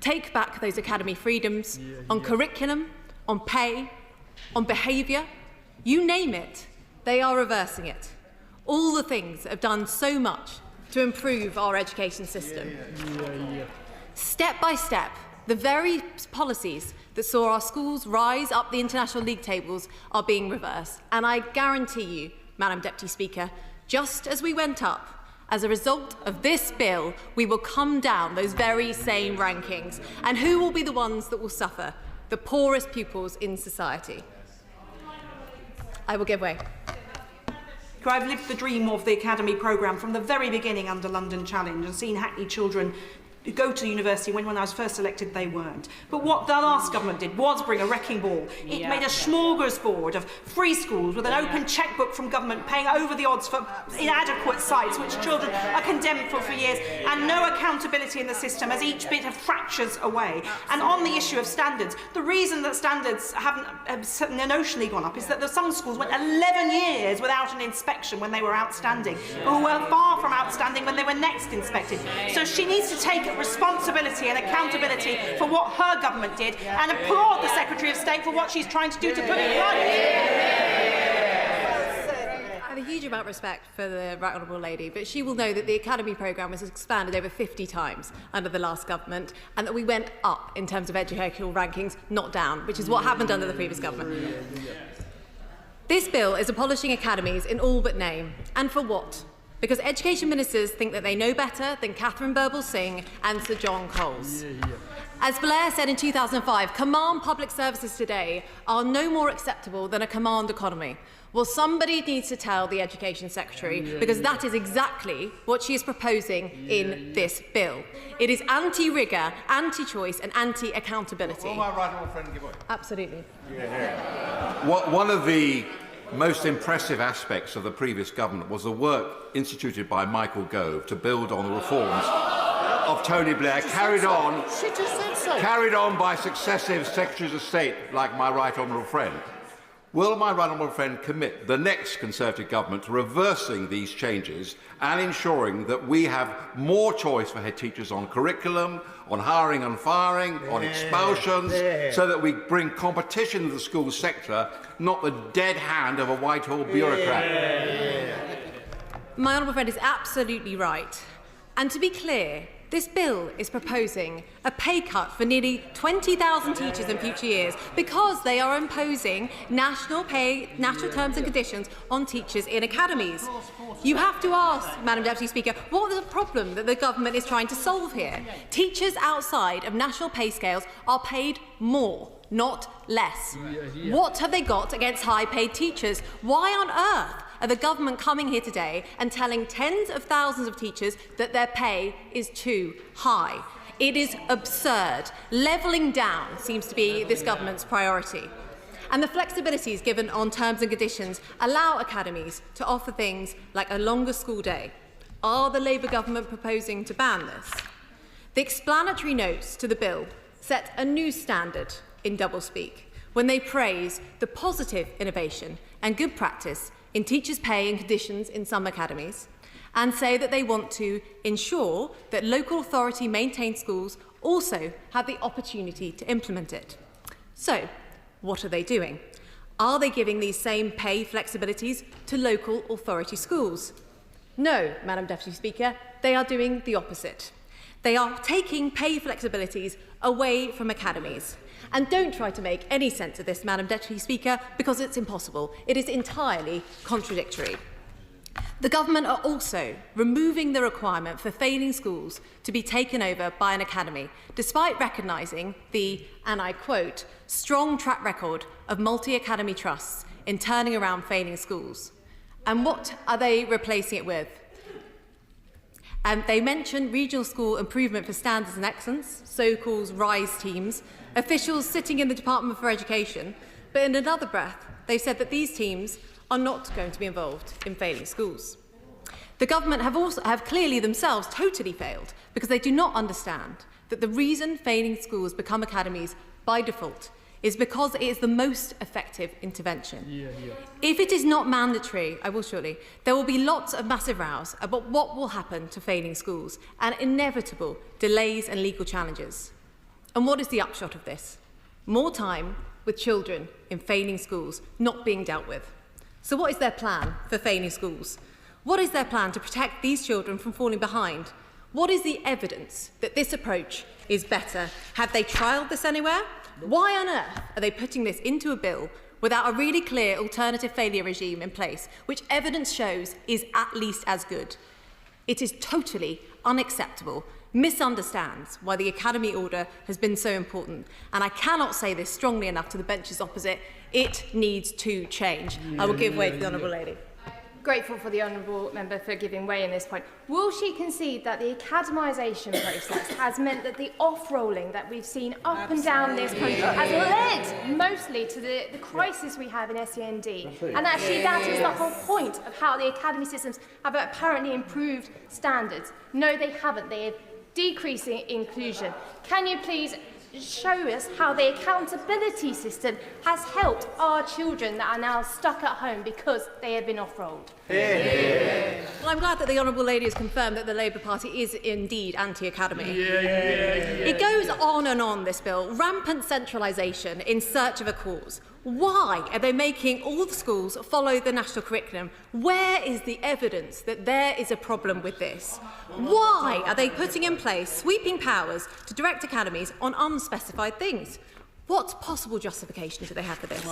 take back those academy freedoms, on curriculum, on pay, on behaviour. You name it, they are reversing it. All the things that have done so much to improve our education system. Step by step, the very policies that saw our schools rise up the international league tables are being reversed. And I guarantee you, Madam Deputy Speaker, just as we went up, as a result of this bill, we will come down those very same rankings. And who will be the ones that will suffer? The poorest pupils in society. I will give way. I've lived the dream of the academy programme from the very beginning under London Challenge and seen Hackney children go to university when I was first elected they weren't. But what the last government did was bring a wrecking ball. It made a smorgasbord of free schools with an open chequebook from government paying over the odds for inadequate sites which children are condemned for years, and no accountability in the system as each bit of fractures away. And on the issue of standards, the reason that standards haven't notionally gone up is that some schools went 11 years without an inspection when they were outstanding, or were far from outstanding when they were next inspected. So she needs to take responsibility and accountability for what her government did, and applaud the Secretary of State for what she's trying to do to put it right. I have a huge amount of respect for the Right Honourable Lady, but she will know that the Academy programme was expanded over 50 times under the last government, and that we went up in terms of educational rankings, not down, which is what happened under the previous government. This bill is abolishing academies in all but name. And for what? Because education ministers think that they know better than Catherine Birbalsingh and Sir John Coles. As Blair said in 2005, command public services today are no more acceptable than a command economy. Well, somebody needs to tell the Education Secretary, because that is exactly what she is proposing in this bill. It is anti-rigour, anti-choice and anti-accountability. Will my right honourable friend give way? Absolutely. One of the most impressive aspects of the previous government was the work instituted by Michael Gove to build on the reforms of Tony Blair, carried on by successive Secretaries of State like my right honourable friend. Will my right honourable friend commit the next Conservative government to reversing these changes and ensuring that we have more choice for head teachers on curriculum, on hiring and firing, on expulsions, so that we bring competition to the school sector, not the dead hand of a Whitehall bureaucrat? My honourable friend is absolutely right. And to be clear, this bill is proposing a pay cut for nearly 20,000 teachers in future years because they are imposing national terms and conditions on teachers in academies. You have to ask, Madam Deputy Speaker, what is the problem that the government is trying to solve here? Teachers outside of national pay scales are paid more, not less. What have they got against high-paid teachers? Why on earth are the government coming here today and telling tens of thousands of teachers that their pay is too high? It is absurd. Levelling down seems to be this government's priority. And the flexibilities given on terms and conditions allow academies to offer things like a longer school day. Are the Labour government proposing to ban this? The explanatory notes to the bill set a new standard in doublespeak when they praise the positive innovation and good practice in teachers' pay and conditions in some academies, and say that they want to ensure that local authority-maintained schools also have the opportunity to implement it. So, what are they doing? Are they giving these same pay flexibilities to local authority schools? No, Madam Deputy Speaker, they are doing the opposite. They are taking pay flexibilities away from academies. And don't try to make any sense of this, Madam Deputy Speaker, because it's impossible. It is entirely contradictory. The government are also removing the requirement for failing schools to be taken over by an academy, despite recognising the, and I quote, strong track record of multi-academy trusts in turning around failing schools. And what are they replacing it with? They mention regional school improvement for standards and excellence, so-called RISE teams, officials sitting in the Department for Education, but in another breath, they've said that these teams are not going to be involved in failing schools. The government have clearly themselves totally failed because they do not understand that the reason failing schools become academies by default is because it is the most effective intervention. If it is not mandatory, I will surely, there will be lots of massive rows about what will happen to failing schools and inevitable delays and legal challenges. And what is the upshot of this? More time with children in failing schools not being dealt with. So what is their plan for failing schools? What is their plan to protect these children from falling behind? What is the evidence that this approach is better? Have they trialled this anywhere? Why on earth are they putting this into a bill without a really clear alternative failure regime in place, which evidence shows is at least as good? It is totally unacceptable, misunderstands why the Academy order has been so important, and I cannot say this strongly enough to the benches opposite. It needs to change. I will give way to the Honourable Lady. Grateful for the Honourable Member for giving way in this point. Will she concede that the academisation process has meant that the off-rolling that we've seen up and down this country has led mostly to the crisis we have in SEND? And actually that is the whole point of how the academy systems have apparently improved standards. No, they haven't. They have decreasing inclusion. Can you please show us how the accountability system has helped our children that are now stuck at home because they have been off-rolled? Well, I'm glad that the Honourable Lady has confirmed that the Labour Party is indeed anti-academy. It goes on, this bill. Rampant centralisation in search of a cause. Why are they making all the schools follow the national curriculum? Where is the evidence that there is a problem with this? Why are they putting in place sweeping powers to direct academies on unspecified things? What possible justification do they have for this?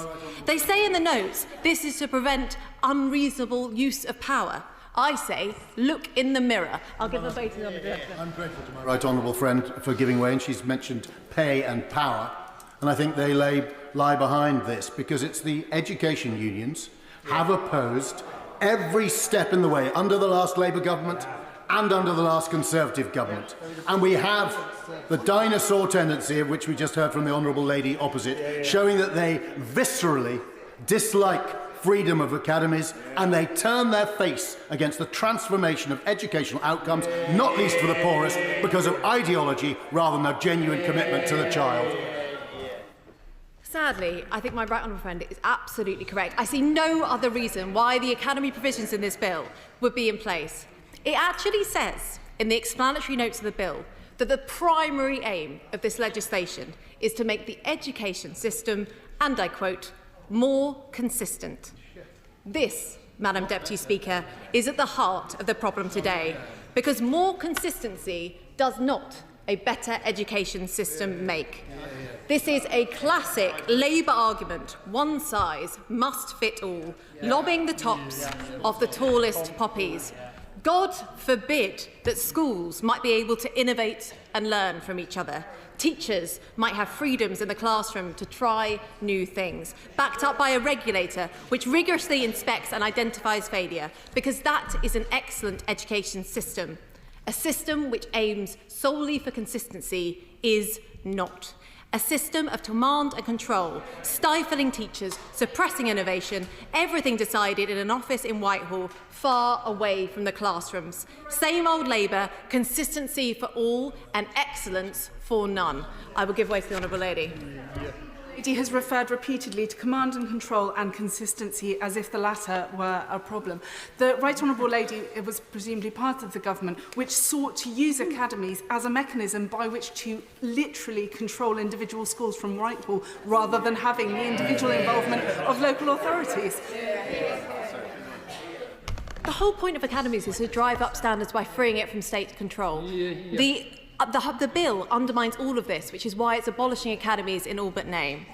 They say in the notes this is to prevent unreasonable use of power. I say, look in the mirror. I'll give a vote to the Honourable Director. I'm grateful to my right honourable friend for giving way, and she's mentioned pay and power. And I think they lie behind this because it's the education unions have opposed every step in the way under the last Labour government and under the last Conservative government. And we have the dinosaur tendency, of which we just heard from the Honourable Lady opposite, showing that they viscerally dislike freedom of academies and they turn their face against the transformation of educational outcomes, not least for the poorest, because of ideology rather than a genuine commitment to the child. Sadly, I think my right honourable friend is absolutely correct. I see no other reason why the academy provisions in this bill would be in place. It actually says in the explanatory notes of the bill that the primary aim of this legislation is to make the education system, and I quote, more consistent. This, Madam Deputy Speaker, is at the heart of the problem today, because more consistency does not a better education system make. This is a classic Labour argument, one size must fit all, lobbing the tops of the tallest poppies. God forbid that schools might be able to innovate and learn from each other. Teachers might have freedoms in the classroom to try new things, backed up by a regulator which rigorously inspects and identifies failure, because that is an excellent education system. A system which aims solely for consistency is not. A system of command and control, stifling teachers, suppressing innovation, everything decided in an office in Whitehall, far away from the classrooms. Same old Labour, consistency for all and excellence for none. I will give way to the Honourable Lady. He has referred repeatedly to command and control and consistency as if the latter were a problem. The Right Honourable Lady was presumably part of the government which sought to use academies as a mechanism by which to literally control individual schools from Whitehall rather than having the individual involvement of local authorities. The whole point of academies is to drive up standards by freeing it from state control. The bill undermines all of this, which is why it's abolishing academies in all but name.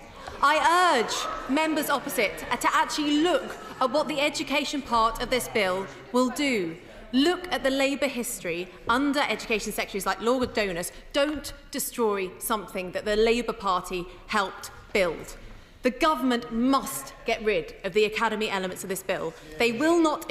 I urge members opposite to actually look at what the education part of this bill will do. Look at the Labour history under education secretaries like Lord Donis. Don't destroy something that the Labour Party helped build. The government must get rid of the academy elements of this bill. They will not